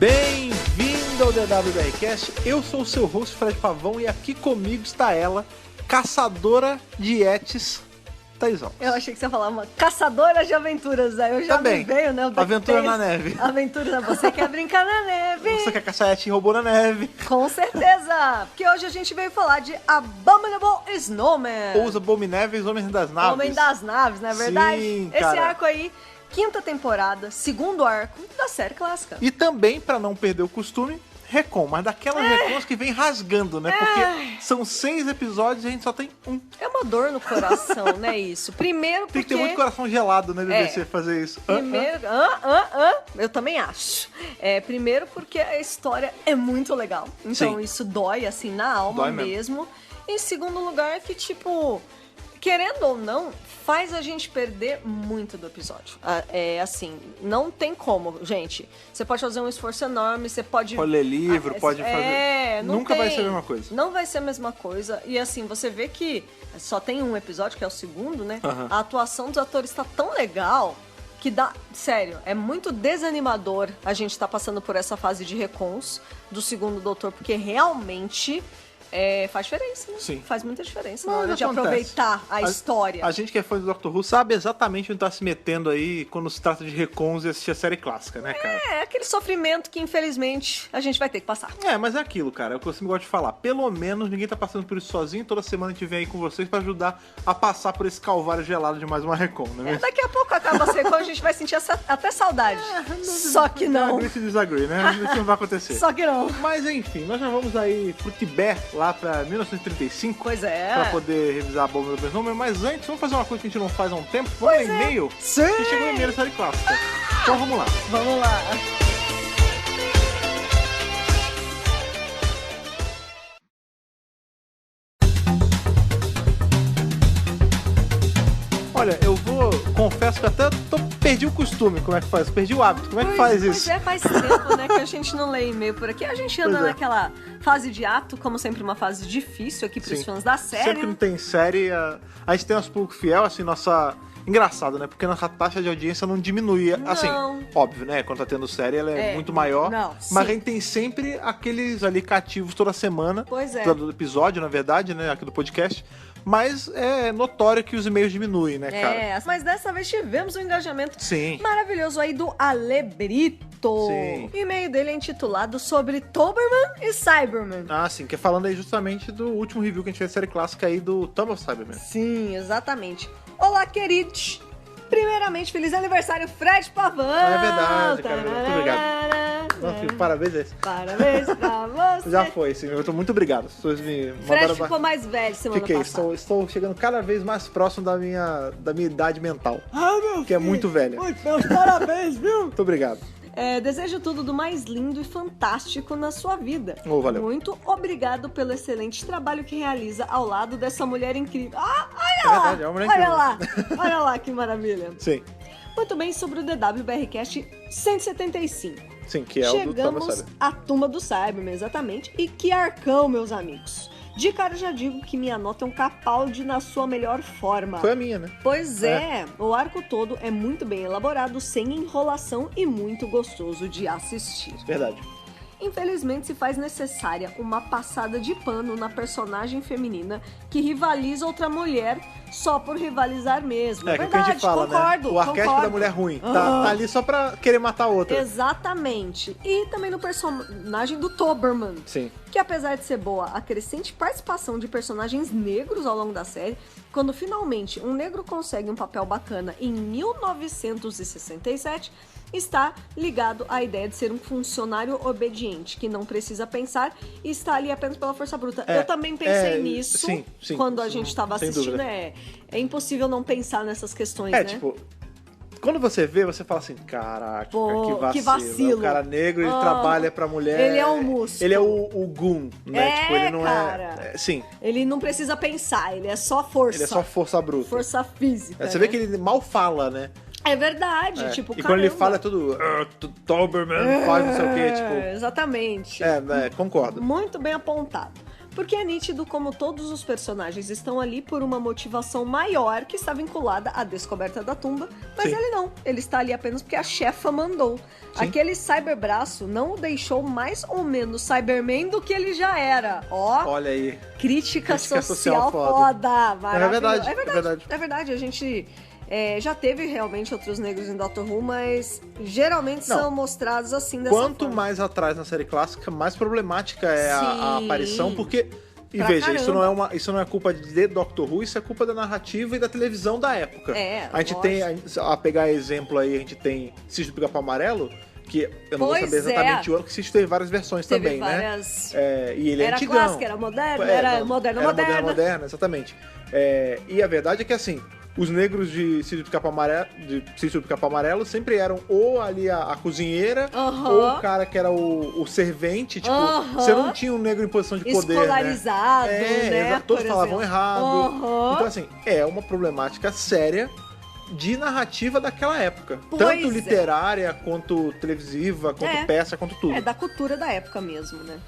Bem-vindo ao DWBRcast, eu sou o seu host Fred Pavão e aqui comigo está ela, caçadora de etes, Thaís Alves. Eu achei que você ia falar uma caçadora de aventuras, aí eu já Também. me veio, né? Aventura na neve. Aventura, você quer brincar na neve. Você quer caçar ete e robô na neve. Com certeza, porque hoje a gente veio falar de Abominable Snowman. Ou os abomináveis homens das naves. Homem das naves, não é verdade? Sim, Esse cara. arco aí, quinta temporada, segundo arco da série clássica. E também, pra não perder o costume, recon, mas daquelas recons que vem rasgando, né? Porque são 6 episódios e a gente só tem um. É uma dor no coração, né, isso? Primeiro porque... Tem que ter muito coração gelado, né, BBC, fazer isso. Primeiro, eu também acho. Primeiro porque a história é muito legal. Então Sim. isso dói, assim, na alma Dói mesmo. Em segundo lugar que, tipo, querendo ou não, faz a gente perder muito do episódio. Assim, não tem como, gente. Você pode fazer um esforço enorme, você pode... Pode ler livro, pode fazer... Nunca vai ser a mesma coisa. Não vai ser a mesma coisa. E assim, você vê que só tem um episódio, que é o segundo, né? Aham. A atuação dos atores tá tão legal que dá... Sério, é muito desanimador a gente tá passando por essa fase de recons do segundo doutor, porque realmente... faz diferença, né? Sim. Faz muita diferença na Mas hora de acontece. aproveitar a história. A gente que é fã do Doctor Who sabe exatamente onde tá se metendo aí quando se trata de recons e assistir a série clássica, né, cara? É aquele sofrimento que, infelizmente, a gente vai ter que passar. Mas é aquilo, cara, é o que eu sempre gosto de falar. Pelo menos ninguém tá passando por isso sozinho. Toda semana a gente vem aí com vocês pra ajudar a passar por esse calvário gelado de mais uma recon, né? Daqui a pouco acaba a recon, a gente vai sentir até saudade. Só que não. Agree to disagree, né? Isso não vai acontecer. Só que não. Mas enfim, nós já vamos aí pro Tibete, lá pra 1935. Pois é. Pra poder revisar a bomba do Snowman. Mas antes, vamos fazer uma coisa que a gente não faz há um tempo. Vamos no e-mail. Sim. Que chegou o e-mail da série clássica. Então vamos lá. Vamos lá. Olha, confesso que até perdi o costume, como é que faz? Perdi o hábito, como é que faz isso? Pois é, faz tempo, né, que a gente não lê e-mail por aqui. A gente anda Pois é. naquela fase de ato, como sempre, uma fase difícil aqui pros Sim. fãs da série. Sempre que não tem série, a gente tem nosso público fiel, assim, nossa... Engraçado, né? Porque nossa taxa de audiência não diminui. Assim, óbvio, né? Quando tá tendo série, ela é muito maior. Não, mas sim. a gente tem sempre aqueles ali cativos toda semana. Pois é. Do episódio, na verdade, né? Aqui do podcast. Mas é notório que os e-mails diminuem, né, cara? Mas dessa vez tivemos um engajamento Sim. maravilhoso aí do Alebrito. Sim. O e-mail dele é intitulado sobre Toberman e Cyberman. Ah, sim. Que é falando aí justamente do último review que a gente fez da série clássica aí do Tomb of Cyberman. Sim, exatamente. Olá, queridos! Primeiramente, feliz aniversário, Fred Pavão! É verdade, cara. Muito obrigado. Nossa, filho, parabéns a esse. Parabéns pra você! Já foi, sim. Eu tô muito obrigado. As pessoas me Fred mandaram... ficou mais velho semana Fiquei, passada. estou chegando cada vez mais próximo da minha idade mental. Meu Que é muito velha. Meus parabéns, viu? Muito obrigado. Desejo tudo do mais lindo e fantástico na sua vida. Oh, valeu. Muito obrigado pelo excelente trabalho que realiza ao lado dessa mulher incrível. É Olha lá! verdade, é uma mulher Olha incrível. lá! Olha lá que maravilha. Sim, Muito bem, sobre o DWBRcast 175. sim, que é o do Tomb Chegamos of Cyberman. à tumba do Cyberman, exatamente. E que arcão, meus amigos. De cara já digo que minha nota é um Capaldi na sua melhor forma. Foi a minha, né? Pois é, o arco todo é muito bem elaborado, sem enrolação e muito gostoso de assistir. Verdade. Infelizmente se faz necessária uma passada de pano na personagem feminina que rivaliza outra mulher só por rivalizar mesmo. É, que é o que verdade, a gente fala, concordo, né? O arquétipo concordo. da mulher ruim. Tá ali só pra querer matar a outra. Exatamente. E também no personagem do Toberman. Sim. Que apesar de ser boa, a crescente participação de personagens negros ao longo da série, quando finalmente um negro consegue um papel bacana em 1967, está ligado à ideia de ser um funcionário obediente, que não precisa pensar e está ali apenas pela força bruta. Eu também pensei nisso sim, quando a sim, gente estava sem assistindo. dúvida. É impossível não pensar nessas questões, né? Tipo, quando você vê, você fala assim, caraca, Pô, que vacilo. que vacilo. O cara negro, ele trabalha pra mulher. Ele é um músculo. Ele é o goon, né? Tipo, ele não cara. Sim, Ele não precisa pensar, ele é só força. ele é só força bruta. Força física. Você né? vê que ele mal fala, né? É verdade, tipo, E quando ele caramba. fala é tudo Toberman, faz não sei o quê, tipo... Exatamente. concordo. Muito bem apontado. Porque é nítido como todos os personagens estão ali por uma motivação maior que está vinculada à descoberta da tumba, mas Sim. ele não. Ele está ali apenas porque a chefa mandou. Sim. Aquele cyberbraço não o deixou mais ou menos Cyberman do que ele já era. Ó, Olha aí. crítica social social foda. É verdade, É verdade. É verdade. A gente já teve realmente outros negros em Doctor Who, mas geralmente Não. são mostrados assim dessa Quanto forma. mais atrás na série clássica, mais problemática é a Sim. aparição, porque... E Pra veja, caramba. isso não é culpa de Doctor Who, isso é culpa da narrativa e da televisão da época. É, a gente lógico. tem, a pegar exemplo aí, a gente tem Sítio do Pica-Pau Amarelo, que eu não Pois vou saber exatamente o ano, que Sítio teve várias versões Teve também, várias... né? E ele é Era antigão. clássica, era moderna, É, era não, moderna, era moderna. moderna, exatamente. E a verdade é que, assim, os negros de Sítio do Pica-Pau Amarelo sempre eram ou ali a cozinheira, Aham. ou o cara que era o servente, tipo, Aham. você não tinha um negro em posição de poder, Escolarizado, né? exato, todos por falavam exemplo. errado. Aham. Então, assim, é uma problemática séria de narrativa daquela época. Pois Tanto é. literária, quanto televisiva, quanto É. peça, quanto tudo. É da cultura da época mesmo, né?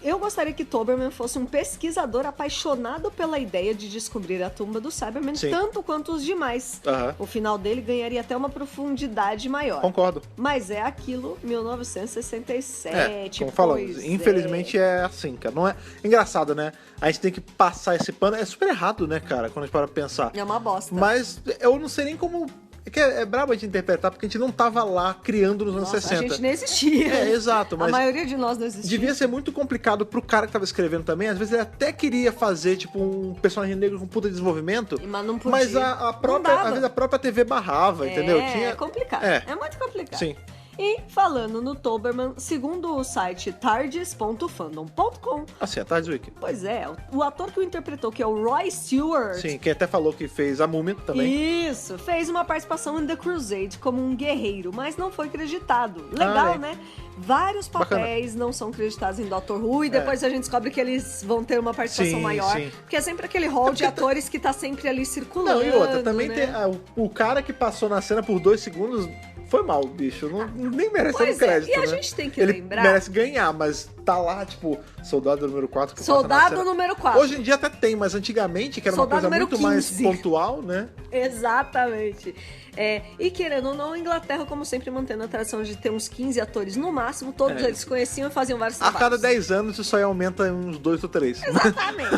Eu gostaria que Toberman fosse um pesquisador apaixonado pela ideia de descobrir a tumba do Cyberman, Sim. tanto quanto os demais. Aham. O final dele ganharia até uma profundidade maior. Concordo. Mas é aquilo 1967. Como falamos, pois infelizmente é assim, cara. Não é engraçado, né? A gente tem que passar esse pano. É super errado, né, cara? Quando a gente para pra pensar. É uma bosta. Mas eu não sei nem como. É que é brabo a gente interpretar, porque a gente não tava lá criando nos anos Nossa, 60. a gente nem existia. É, exato, mas A maioria de nós não existia. devia ser muito complicado pro cara que tava escrevendo também. Às vezes ele até queria fazer, tipo, um personagem negro com puta desenvolvimento. Mas não podia. Mas a própria, Não dava. às vezes a própria TV barrava, entendeu? É complicado. É. É muito complicado. Sim. E falando no Toberman, segundo o site tardes.fandom.com, Assim, a Tardes pois é, o ator que o interpretou, que é o Roy Stewart, Sim, quem até falou que fez a Múmia também. isso, fez uma participação em The Crusade como um guerreiro, mas não foi creditado. Legal, é. né? Vários papéis não são creditados em Doctor Who e depois a gente descobre que eles vão ter uma participação Sim, maior, sim. porque é sempre aquele hall de atores que tá sempre ali circulando. Não, e outra, também né? tem. O cara que passou na cena por 2 segundos foi mal, bicho. Nem merece Pois um crédito. e a né? gente tem que Ele lembrar... merece ganhar, mas tá lá, tipo, soldado número 4 que passa na Soldado cena. número 4. Hoje em dia até tem, mas antigamente, que era Soldado uma coisa número muito mais 15. pontual, né? Exatamente. E querendo ou não, a Inglaterra, como sempre, mantendo a tradição de ter uns 15 atores no máximo, todos eles se conheciam e faziam vários A trabalhos. cada 10 anos isso aí aumenta uns 2 ou 3. Exatamente.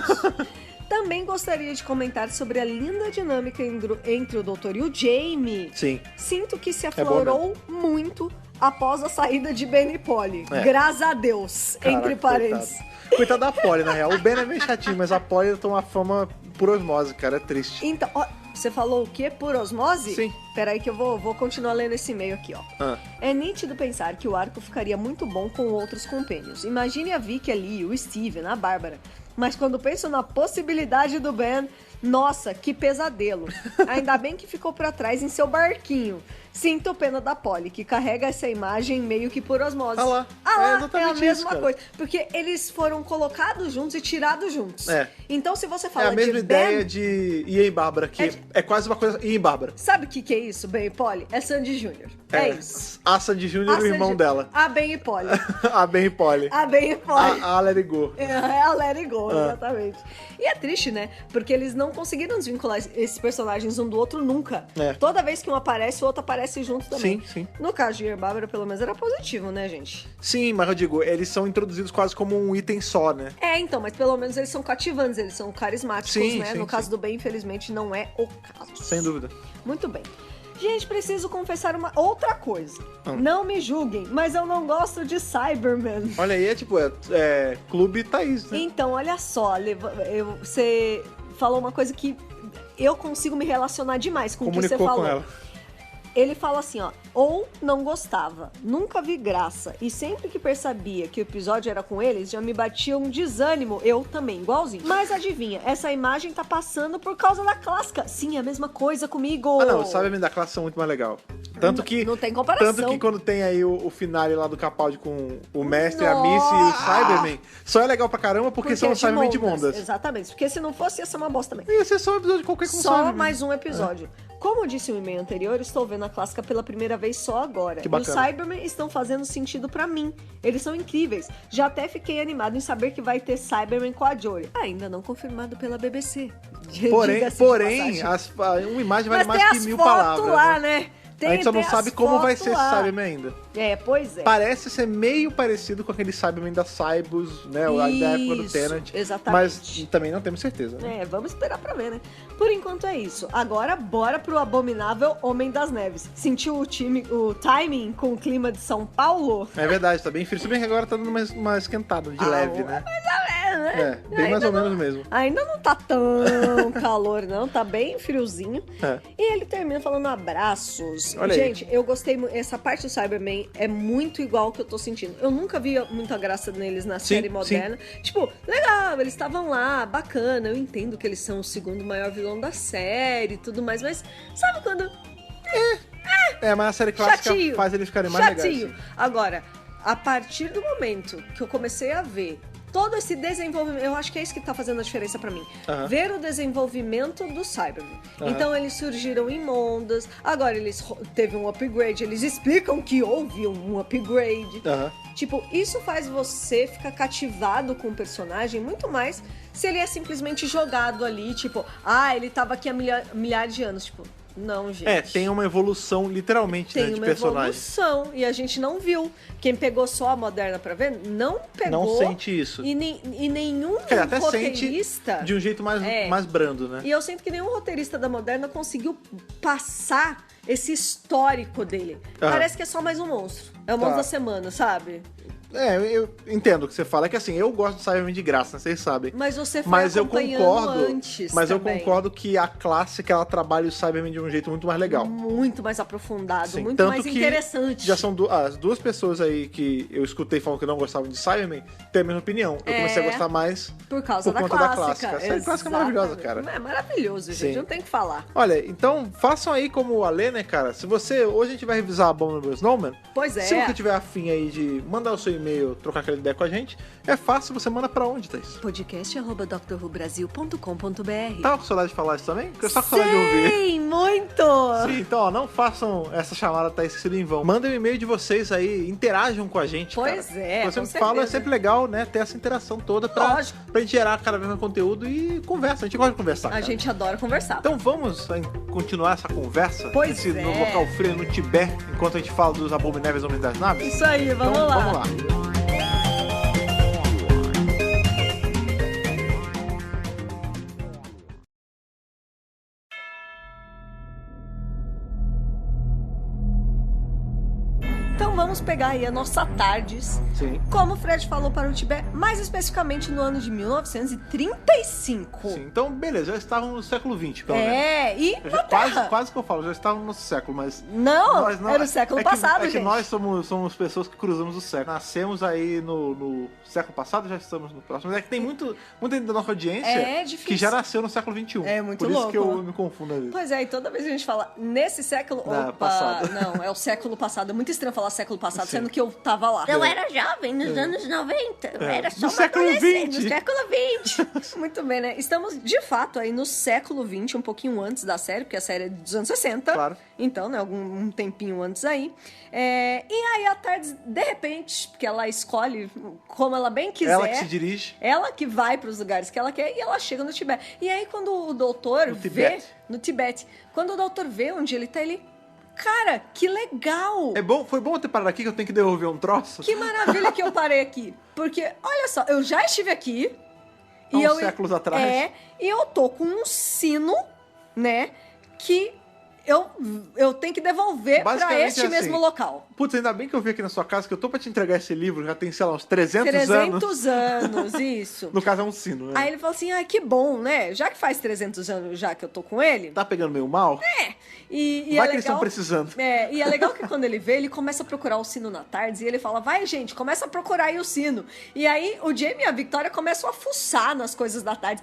Também gostaria de comentar sobre a linda dinâmica entre o Doutor e o Jamie. Sim. Sinto que se bom aflorou muito após a saída de Ben e Polly. É. Graças a Deus, entre parênteses. Coitado da Polly, na real. O Ben é meio chatinho, mas a Polly tem uma fama por osmose, cara. É triste. Então, ó, você falou o quê? Por osmose? Sim. Peraí que eu vou continuar lendo esse e-mail aqui, ó. Ah. É nítido pensar que o arco ficaria muito bom com outros compênios. Imagine a Vicky ali, o Steven, a Bárbara. Mas quando penso na possibilidade do Ben, nossa, que pesadelo. Ainda bem que ficou pra trás em seu barquinho. Sinto pena da Polly, que carrega essa imagem meio que por osmose. Ah lá. Ah É lá, é a exatamente mesma isso, cara. coisa. Porque eles foram colocados juntos e tirados juntos. É. Então se você É fala a mesma de ideia Ben... de Ian e Bárbara, que é quase uma coisa. Ian e Bárbara. Sabe o que é isso, Ben e Polly? É Sandy Jr. É isso. A Sandy Júnior e o irmão dela. A Ben e Polly. A Ben e Polly. A Ben e Polly. A Let It Go. É a Let It Go, exatamente. E é triste, né? Porque eles não conseguiram desvincular esses personagens um do outro nunca. É. Toda vez que um aparece, o outro aparece junto também. Sim, sim. No caso de Ian e Bárbara, pelo menos era positivo, né, gente? Sim, mas eu digo, eles são introduzidos quase como um item só, né? Então, mas pelo menos eles são cativantes, eles são carismáticos, Sim, né? sim, No caso sim. do Ben, infelizmente, não é o caso. Sem dúvida. Muito bem. Gente, preciso confessar uma outra coisa. Não me julguem, mas eu não gosto de Cyberman. Olha aí, é tipo, Clube Thaís, né? Então, olha só, você falou uma coisa que eu consigo me relacionar demais com o que você Comunicou falou. com ela. Ele fala assim, ó, ou não gostava, nunca vi graça, e sempre que percebia que o episódio era com eles, já me batia um desânimo, eu também, igualzinho. Mas adivinha, essa imagem tá passando por causa da clássica. Sim, é a mesma coisa comigo. Ah, não, o Cybermen da classe são muito mais legal. Tanto que, não tem comparação. Tanto que quando tem aí o finale lá do Capaldi com o Mestre, a Missy e o Cyberman, só é legal pra caramba porque são os Cybermen de Mondas. Exatamente, porque se não fosse, ia ser uma bosta também. Ia ser só um episódio qualquer com o Só Cyberman. mais um episódio. Como eu disse no e-mail anterior, estou vendo a clássica pela primeira vez só agora. Que e os bacana. Cybermen estão fazendo sentido pra mim. Eles são incríveis. Já até fiquei animado em saber que vai ter Cybermen com a Jory. Ainda não confirmado pela BBC. Porém, uma imagem vale mais que 1000 palavras. Lá, né? A gente só não sabe como vai ser esse Cyberman ainda. Pois é. Parece ser meio parecido com aquele Cyberman da Cybus, né? Da época do Tenant. Exatamente. Mas também não temos certeza, né? Vamos esperar pra ver, né? Por enquanto é isso. Agora, bora pro abominável Homem das Neves. Sentiu o timing com o clima de São Paulo? É verdade, tá bem frio. Se bem que agora tá dando uma esquentada de leve, né? Mais ou menos, né? Bem mais ou menos mesmo. Ainda não tá tão calor, não. Tá bem friozinho. E ele termina falando abraços. Olha Gente, aí. eu gostei. Essa parte do Cyberman é muito igual ao que eu tô sentindo. Eu nunca vi muita graça neles na série moderna. Tipo, legal, eles estavam lá, bacana. Eu entendo que eles são o segundo maior vilão da série e tudo mais, mas sabe quando... Mas a série clássica faz eles ficarem mais legais. Agora, a partir do momento que eu comecei a ver todo esse desenvolvimento, eu acho que é isso que tá fazendo a diferença pra mim. Ver o desenvolvimento do Cyberman. Então eles surgiram em Mondas, agora eles teve um upgrade, eles explicam que houve um upgrade. Tipo, isso faz você ficar cativado com o personagem muito mais se ele é simplesmente jogado ali, tipo, ele tava aqui há milhares de anos, tipo... Não, gente. Tem uma evolução, literalmente, de personagem. Tem uma evolução, e a gente não viu. Quem pegou só a moderna pra ver, não pegou. Não sente isso. E nenhum até roteirista... sente de um jeito mais brando, né? E eu sinto que nenhum roteirista da moderna conseguiu passar esse histórico dele. Parece que é só mais um monstro. É o monstro da semana, sabe? Eu entendo o que você fala. É que assim, eu gosto do Cyberman de graça, né? Vocês sabem. Mas você foi acompanhando antes Mas também. eu concordo que a clássica, ela trabalha o Cyberman de um jeito muito mais legal. Muito mais aprofundado, Sim, muito mais interessante. Já são as duas pessoas aí que eu escutei falando que não gostavam de Cyberman, têm a mesma opinião. Eu comecei a gostar mais por causa da conta clássica. da clássica. A série clássica é maravilhosa, cara. É maravilhoso, gente. Não tem o que falar. Olha, então façam aí como o Alê, né, cara? Se você... Hoje a gente vai revisar a Abominable Snowman. Pois é. Se você tiver afim aí de mandar o seu e-mail, trocar aquela ideia com a gente, é fácil. Você manda pra onde, Thaís? podcast@drrubrasil.com.br. Tava com saudade de falar isso também? Porque eu só com saudade de ouvir. Sim, muito! Sim, então, não façam essa chamada Thaís esquecida em vão. Mandem um e-mail de vocês aí, interajam com a gente, pois cara. É, você me fala, é sempre legal, né, ter essa interação toda pra gente gerar cada vez mais conteúdo e conversa. A gente gosta de conversar, cara. A gente adora conversar. Então vamos continuar essa conversa no local frio, no Tibete, enquanto a gente fala dos abomináveis homens das naves? Isso aí, vamos lá. Vamos lá. Então vamos pegar aí a nossa Tardes, como o Fred falou, para o Tibete, mais especificamente no ano de 1935. Sim, então beleza, já estávamos no século XX, pelo menos. E quase que eu falo, já estávamos no século, mas... Não, era o século passado, gente. É que nós somos pessoas que cruzamos o século. Nascemos aí no século passado, já estamos no próximo. Mas é que tem muita gente da nossa audiência que já nasceu no século XXI. É muito louco. Por isso louco. que eu me confundo às vezes. Pois é, e toda vez que a gente fala nesse século... passado. Não, é o século passado. É muito estranho falar século passado, sendo que eu tava lá. Eu era jovem nos anos 90. Eu era só uma adolescente. No século XX. Muito bem, né? Estamos, de fato, aí no século XX, um pouquinho antes da série, porque a série é dos anos 60. Claro. Então, né, um tempinho antes aí. E aí, a Tardes, de repente, porque ela escolhe como ela bem quiser. Ela que se dirige. Ela que vai pros lugares que ela quer e ela chega no Tibete. E aí, quando o doutor vê... No Tibete. Quando o doutor vê onde ele tá, ele... Cara, que legal! Foi bom ter parado aqui que eu tenho que devolver um troço. Que maravilha que eu parei aqui. Porque, olha só, eu já estive aqui. Há uns séculos atrás. E eu tô com um sino, né? Que eu tenho que devolver pra este mesmo local. Putz, ainda bem que eu vim aqui na sua casa, que eu tô pra te entregar esse livro, já tem, sei lá, uns 300 anos. 300 anos, isso. No caso é um sino, né? Aí ele falou assim, que bom, né? Já que faz 300 anos já que eu tô com ele... Tá pegando meio mal? Vai que eles estão precisando. E é legal que quando ele vê, ele começa a procurar o sino na tarde e ele fala, vai, gente, começa a procurar aí o sino. E aí o Jamie e a Victoria começam a fuçar nas coisas da tarde.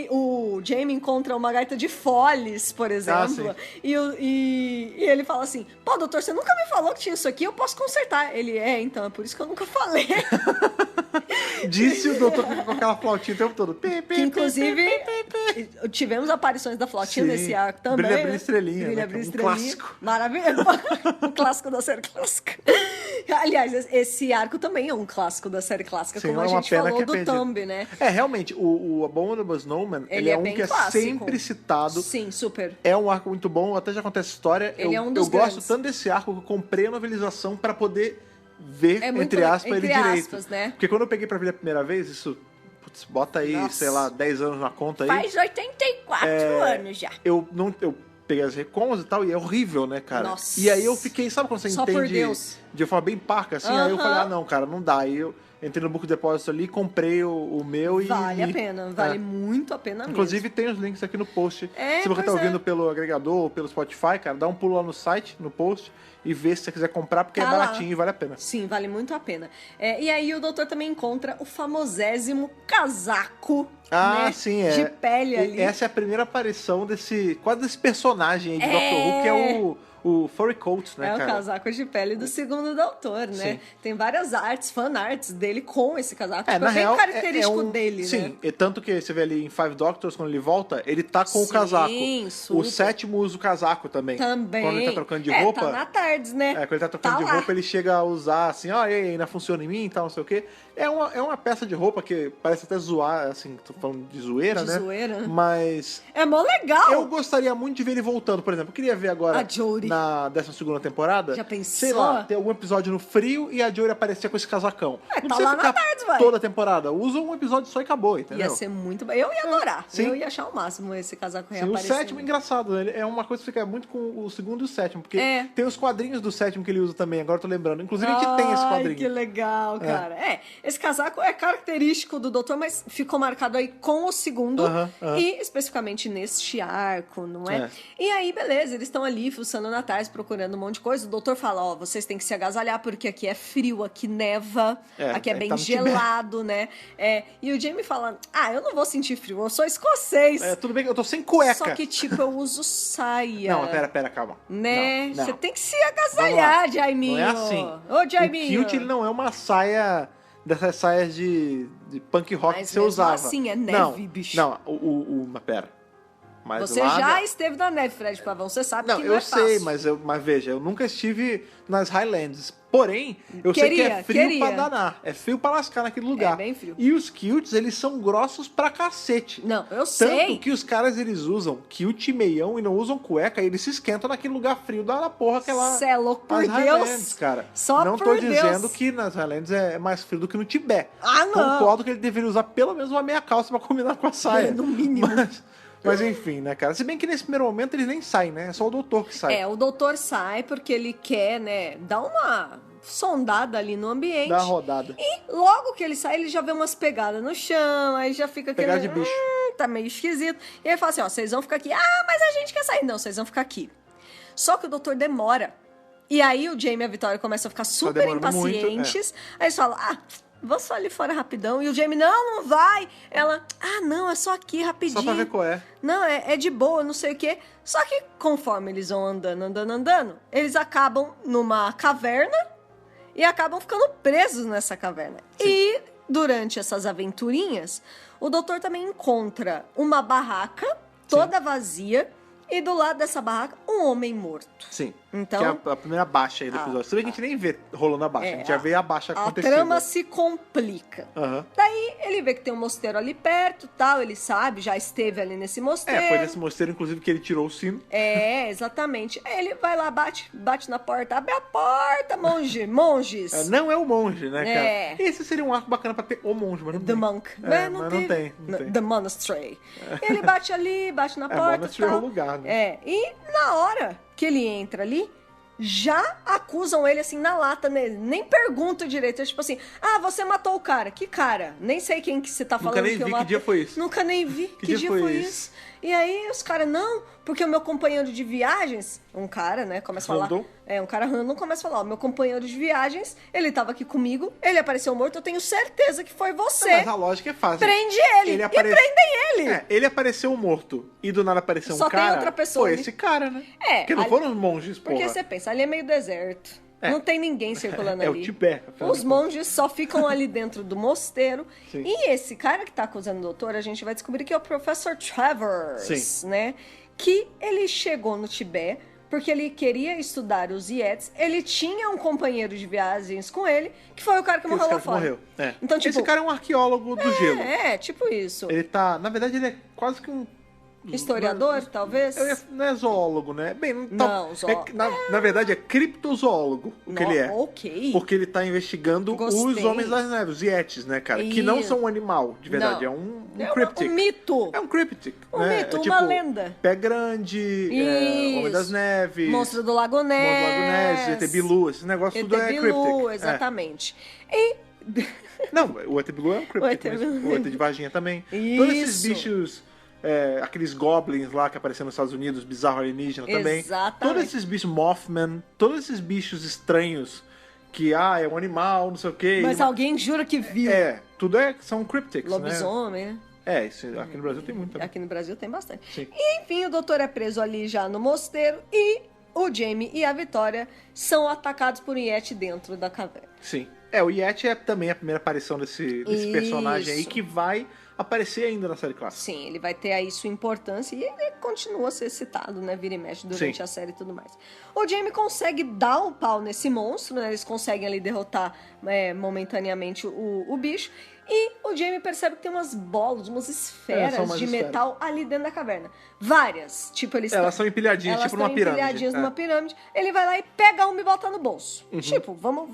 O Jamie encontra uma gaita de foles, por exemplo. E ele fala assim, pô, doutor, você nunca me falou que tinha isso aqui, eu posso consertar. Ele, então, é por isso que eu nunca falei. Disse o doutor com aquela flautinha o tempo todo. Que, inclusive, tivemos aparições da flautinha nesse arco também. Brilha, brilha, estrelinha. Brilha, né? brilha, Um estrelinha. clássico. Maravilhoso. Um clássico da série clássica. Aliás, esse arco também é um clássico da série clássica, Sim, como a gente falou do Thumb, né? Realmente, o Abominable Snowman, ele é um que clássico. É sempre citado. Sim, super. É um arco muito bom, até já acontece história. Ele é um dos eu gosto grandes. tanto desse arco que eu comprei a novelização pra poder ver, entre aspas, ele direito. Né? Porque quando eu peguei pra ver a primeira vez, isso... Putz, bota aí, sei lá, 10 anos na conta aí. Faz 84 anos já. Eu peguei as recons e tal, e é horrível, né, cara? Nossa. E aí eu fiquei, sabe quando você Só por entende Deus. de forma bem parca, assim? Aí eu falei, não, cara, não dá. Aí eu entrei no Book Deposit ali, comprei o meu e... Vale a pena, vale muito a pena Inclusive mesmo. tem os links aqui no post. Se você tá ouvindo pelo agregador ou pelo Spotify, cara, dá um pulo lá no site, no post, e vê se você quiser comprar, porque é baratinho e vale a pena. Sim, vale muito a pena. E aí o doutor também encontra o famosésimo casaco, né? Sim, de pele ali. Essa é a primeira aparição quase desse personagem aí de Doctor Who, que é o Furry Coat, né, cara? É o casaco de pele do segundo doutor, né? Sim. Tem várias fan-arts dele com esse casaco. Na bem real, característico dele, sim, né? Sim, tanto que você vê ali em Five Doctors, quando ele volta, ele tá com o casaco. Super. O sétimo usa o casaco também. Também. Quando ele tá trocando de roupa... tá na tarde, né? Quando ele tá trocando de roupa, ele chega a usar assim, e aí, ainda funciona em mim e tal, não sei o quê. É uma peça de roupa que parece até zoar, assim, tô falando de zoeira, né? Zoeira. Mas... É mó legal! Eu gostaria muito de ver ele voltando, por exemplo. Eu queria ver agora a Jodie. Na 12ª temporada. Já pensou? Sei lá, ter algum episódio no frio e a Jodie aparecer com esse casacão. Não tá lá na tarde, vai. Toda a temporada. Usa um episódio só e acabou, entendeu? Ia ser muito... Eu ia adorar. Sim. Eu ia achar o máximo esse casaco Sim, reaparecendo. o sétimo, engraçado, né? É uma coisa que fica muito com o segundo e o sétimo. Porque tem os quadrinhos do sétimo que ele usa também, agora eu tô lembrando. Inclusive, a gente tem esse quadrinho. Que legal, cara. Esse casaco é característico do doutor, mas ficou marcado aí com o segundo. E especificamente neste arco, não é? E aí, beleza, eles estão ali fuçando na tarde, procurando um monte de coisa. O doutor fala, vocês têm que se agasalhar porque aqui é frio, aqui neva, aqui é bem tá gelado, né? E o Jamie fala, eu não vou sentir frio, eu sou escocês. Tudo bem que eu tô sem cueca. Só que, tipo, eu uso saia. Não, pera, calma. Né? Não. Você tem que se agasalhar, Jaiminho. Não é assim. Ô, Jaiminho. O kilt, ele não é uma saia... Dessas saias de punk rock que você usava. Assim, é neve, bicho. Não, pera. Mas você já esteve na neve, Fred Pavão, você sabe que não é fácil. Eu sei, mas veja, eu nunca estive nas Highlands. Porém, eu sei que é frio pra danar. É frio pra lascar naquele lugar. É bem frio. E os kilts, eles são grossos pra cacete. Não, eu sei. Tanto que os caras, eles usam kilt meião e não usam cueca, e eles se esquentam naquele lugar frio da porra que é lá. Cê é louco, por Deus. Highlands, cara. Só não por tô Deus. dizendo que nas Highlands é mais frio do que no Tibete. Não. Concordo que ele deveria usar pelo menos uma meia calça pra combinar com a saia. No mínimo. Mas enfim, né, cara? Se bem que nesse primeiro momento eles nem saem, né? É só o doutor que sai. O doutor sai porque ele quer, né, dar uma sondada ali no ambiente. Dá uma rodada. E logo que ele sai, ele já vê umas pegadas no chão, aí já fica aquele... Pegada de bicho. Tá meio esquisito. E aí fala assim, vocês vão ficar aqui. Mas a gente quer sair. Não, vocês vão ficar aqui. Só que o doutor demora. E aí o Jamie e a Vitória começam a ficar super impacientes. Aí eles falam, vou só ali fora rapidão. E o Jamie, não vai. Ela, não, é só aqui, rapidinho. Só pra ver qual é. Não, é de boa, não sei o quê. Só que conforme eles vão andando, eles acabam numa caverna e acabam ficando presos nessa caverna. Sim. E durante essas aventurinhas, o doutor também encontra uma barraca toda vazia e do lado dessa barraca um homem morto. Sim. Então, que é a primeira baixa aí do episódio. Você vê que a gente nem vê rolando a baixa, a gente já vê a baixa acontecendo. A trama se complica. Daí ele vê que tem um mosteiro ali perto, tal, ele sabe, já esteve ali nesse mosteiro. Foi nesse mosteiro, inclusive, que ele tirou o sino. Exatamente. Aí ele vai lá, bate na porta, abre a porta, monges. Não é o monge, né, cara? Esse seria um arco bacana pra ter o monge, mas não tem. The Monk. Mas não tem. The Monastery. Ele bate ali, bate na porta, Monastery é o lugar, né? E na hora que ele entra ali, já acusam ele assim na lata, né? Nem perguntam direito. É tipo assim, você matou o cara. Que cara? Nem sei quem que você tá falando. Nunca nem vi, que dia foi isso? Nunca nem vi. Que dia foi isso? E aí os caras, não, porque o meu companheiro de viagens, um cara, né, começa a falar... um cara random começa a falar, meu companheiro de viagens, ele tava aqui comigo, ele apareceu morto, eu tenho certeza que foi você. Não, mas a lógica é fácil. Prende ele, e prendem ele. Ele apareceu morto e do nada apareceu Só um cara. Só tem outra pessoa. Foi esse cara, né? Porque não ali... foram os monges, porra. Porque você pensa, ali é meio deserto. Não tem ninguém circulando ali. É o Tibete. Os monges só ficam ali dentro do mosteiro. Sim. E esse cara que tá acusando o doutor, a gente vai descobrir que é o Professor Travers, né? Que ele chegou no Tibete porque ele queria estudar os Yetis. Ele tinha um companheiro de viagens com ele, que foi o cara que morreu lá fora. Morreu. Então, tipo, esse cara é um arqueólogo do gelo. Tipo isso. Ele tá... Na verdade, ele é quase que um... Historiador, talvez? Não é zoólogo, né? Bem, não, zoólogo. Na verdade, é criptozoólogo o que ele é. Ok. Porque ele tá investigando os Homens das Neves, os Yetis, né, cara? Que não são um animal, de verdade. É um cryptic. Um mito. É um cryptic. Um mito, uma lenda. Pé Grande, Homem das Neves. Monstro do Lago Ness. ET Bilu, esse negócio tudo é cryptic. Exatamente. E... Não, o ET Bilu é um cryptic. O ET de Varginha também. Isso. Todos esses bichos... aqueles goblins lá que apareceram nos Estados Unidos, bizarro alienígena também. Exatamente. Todos esses bichos, Mothman, todos esses bichos estranhos que, é um animal, não sei o quê. Mas alguém jura que viu. Tudo são cryptics, Lobisomem, né? Isso aqui no Brasil tem muito também. Aqui no Brasil tem bastante. Sim. E, enfim, o doutor é preso ali já no mosteiro e o Jamie e a Vitória são atacados por um Yeti dentro da caverna. Sim. O Yeti é também a primeira aparição desse personagem aí que vai aparecer ainda na série clássica. Sim, ele vai ter aí sua importância e ele continua a ser citado, né? Vira e mexe durante a série e tudo mais. O Jamie consegue dar um pau nesse monstro, né? Eles conseguem ali derrotar momentaneamente o bicho. E o Jamie percebe que tem umas bolas, umas esferas de metal ali dentro da caverna. Várias. Tipo, elas são empilhadinhas, tipo numa pirâmide. Empilhadinhas numa pirâmide. Ele vai lá e pega uma e bota no bolso. Tipo, vamos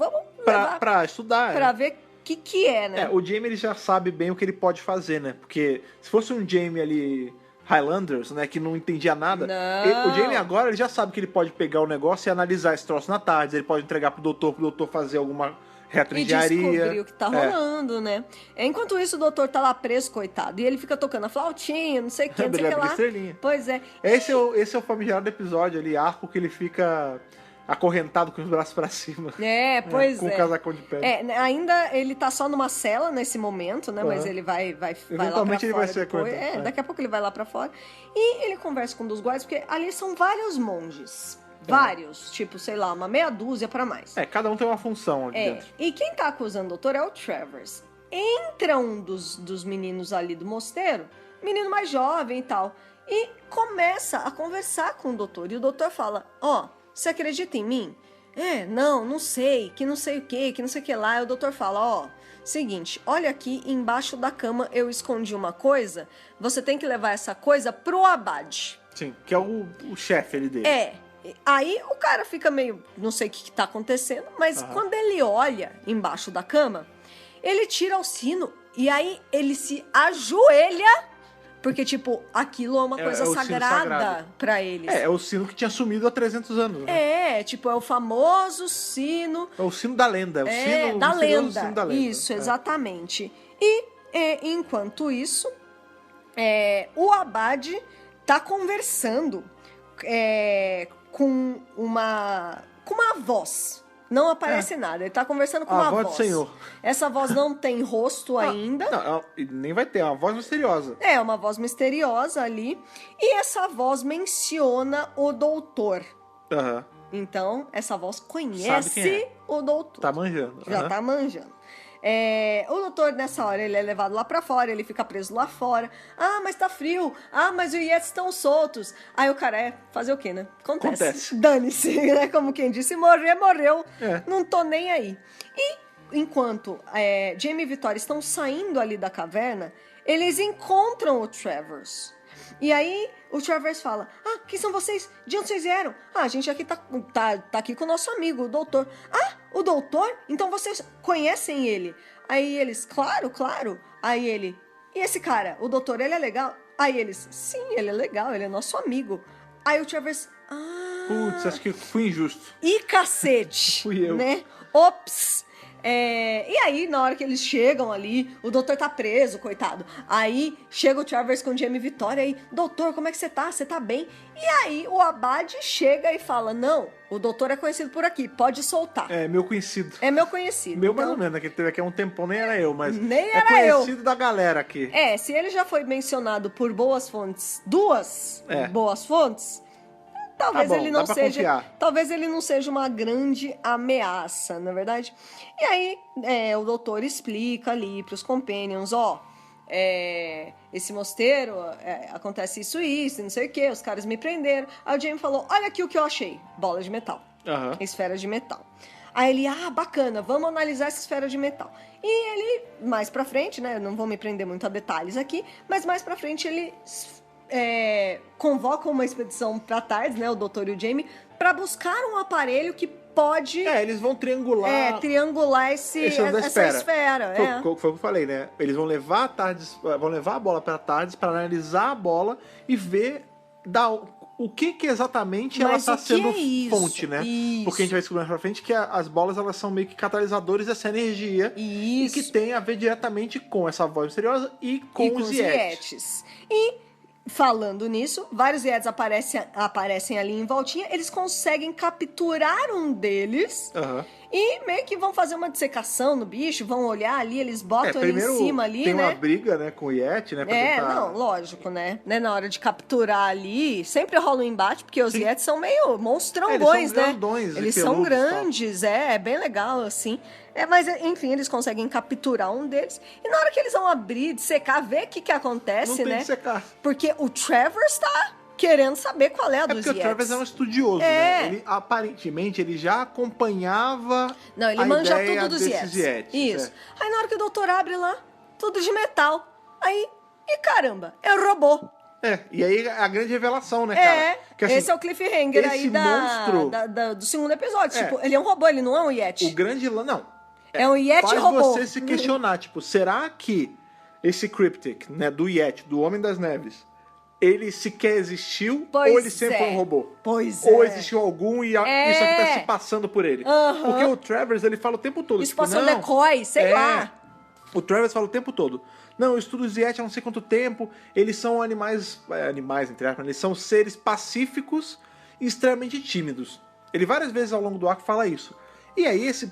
levar pra estudar. Pra ver o que é, né? O Jamie ele já sabe bem o que ele pode fazer, né? Porque se fosse um Jamie ali Highlanders, né, que não entendia nada, o Jamie agora ele já sabe que ele pode pegar o negócio e analisar esse troço na tarde, ele pode entregar pro doutor fazer alguma retroengenharia. E descobrir o que tá rolando, né? Enquanto isso, o doutor tá lá preso, coitado, e ele fica tocando a flautinha, não sei o que, não sei o que lá. Estrelinha. Pois é. Esse é o famigerado episódio ali, arco que ele fica acorrentado com os braços pra cima. Pois com o casacão de pele. Ainda ele tá só numa cela nesse momento, né? Mas ele vai lá pra fora. Eventualmente ele vai ser depois. Daqui a pouco ele vai lá pra fora. E ele conversa com um dos guardas, porque ali são vários monges. Vários. Tipo, sei lá, uma meia dúzia pra mais. Cada um tem uma função ali dentro. E quem tá acusando o doutor é o Travers. Entra um dos meninos ali do mosteiro, menino mais jovem e tal, e começa a conversar com o doutor. E o doutor fala, você acredita em mim? Não sei, que não sei o que não sei o que lá. E o doutor fala, seguinte, olha aqui embaixo da cama eu escondi uma coisa, você tem que levar essa coisa pro abade. Sim, que é o chefe ali dele. Aí o cara fica meio, não sei o que tá acontecendo, mas quando ele olha embaixo da cama, ele tira o sino e aí ele se ajoelha. Porque, tipo, aquilo é uma coisa sagrada pra eles. É o sino que tinha sumido há 300 anos. Né? É o famoso sino... É o sino da lenda. Sino da lenda. Isso, exatamente. E, enquanto isso, o abade tá conversando com uma voz. Não aparece nada, ele tá conversando com uma voz. Do Senhor. Essa voz não tem rosto ainda. Não, nem vai ter, é uma voz misteriosa. É uma voz misteriosa ali. E essa voz menciona o doutor. Então, essa voz conhece o doutor. Tá manjando. Já tá manjando. O doutor, nessa hora, ele é levado lá pra fora, ele fica preso lá fora. Mas tá frio. Mas os Yetis estão soltos. Aí o cara fazer o quê, né? Acontece. Dane-se, né? Como quem disse, morreu. Não tô nem aí. E enquanto Jamie e Vitória estão saindo ali da caverna, eles encontram o Travers. E aí o Travers fala, quem são vocês? De onde vocês vieram? A gente aqui tá aqui com o nosso amigo, o doutor. O doutor? Então vocês conhecem ele? Aí eles, claro. Aí ele, e esse cara, o doutor, ele é legal? Aí eles, sim, ele é legal, ele é nosso amigo. Aí o Travers, Putz, acho que fui injusto. E cacete. Fui eu. Né? Ops. E aí, na hora que eles chegam ali, o doutor tá preso, coitado. Aí chega o Travers com o Jamie Vitória aí, doutor, como é que você tá? Você tá bem? E aí o Abad chega e fala, não, o doutor é conhecido por aqui, pode soltar. É, meu conhecido. É meu conhecido. Meu então... mais ou menos, né? Que ele teve aqui há um tempão, nem era eu, mas nem é era conhecido eu. da galera aqui. Se ele já foi mencionado por boas fontes, duas boas fontes... Talvez, tá bom, ele não seja, confiar. talvez ele não seja uma grande ameaça, não é verdade? E aí, o doutor explica ali pros Companions, esse mosteiro, acontece isso, não sei o que, os caras me prenderam. Aí o Jamie falou, olha aqui o que eu achei, bola de metal, esfera de metal. Aí ele, bacana, vamos analisar essa esfera de metal. E ele, mais pra frente, né, não vou me prender muito a detalhes aqui, mas mais pra frente ele... convocam uma expedição pra Tardes, né, o doutor e o Jamie, pra buscar um aparelho que pode... eles vão triangular... triangular essa esfera. Foi o que eu falei, né? Eles vão levar a bola pra Tardes pra analisar a bola e ver o que exatamente ela tá sendo fonte, né? Isso. Porque a gente vai descobrir mais pra frente que as bolas, elas são meio que catalisadores dessa energia. Isso. E que tem a ver diretamente com essa voz misteriosa e com os Yetis. Falando nisso, vários Yetis aparecem ali em voltinha, eles conseguem capturar um deles e meio que vão fazer uma dissecação no bicho, vão olhar ali, eles botam ele em cima ali, tem né? uma briga, né, com o Yeti, né? Não, lógico, né? Na hora de capturar ali, sempre rola um embate, porque os Yetis são meio monstrangões, né? Eles são grandes, é bem legal, assim. Mas, enfim, eles conseguem capturar um deles. E na hora que eles vão abrir, dissecar, ver o que acontece, não tem né? dissecar. Porque o Travers tá querendo saber qual é a dos Yetis. Porque o Travers é um estudioso, né? Ele, aparentemente, ele já acompanhava ele manja tudo dos Yetis. Isso. Aí na hora que o doutor abre lá, tudo de metal. Aí, caramba, é o robô. E aí a grande revelação, né, cara? Que, assim, esse é o cliffhanger aí do segundo episódio. Tipo, ele é um robô, ele não é um Yeti. O grande... Não. É um Yeti robô. Faz você se questionar, tipo, será que esse Cryptic, né, do Yeti, do Homem das Neves, ele sequer existiu? Ou ele sempre foi um robô? Ou existiu algum e isso aqui tá se passando por ele? Porque o Travers, ele fala o tempo todo. Isso passa um decoy, sei lá. O Travers fala o tempo todo. Não, eu estudo os Yeti há não sei quanto tempo, eles são animais, entre aspas, eles são seres pacíficos e extremamente tímidos. Ele várias vezes ao longo do arco fala isso. E aí, esses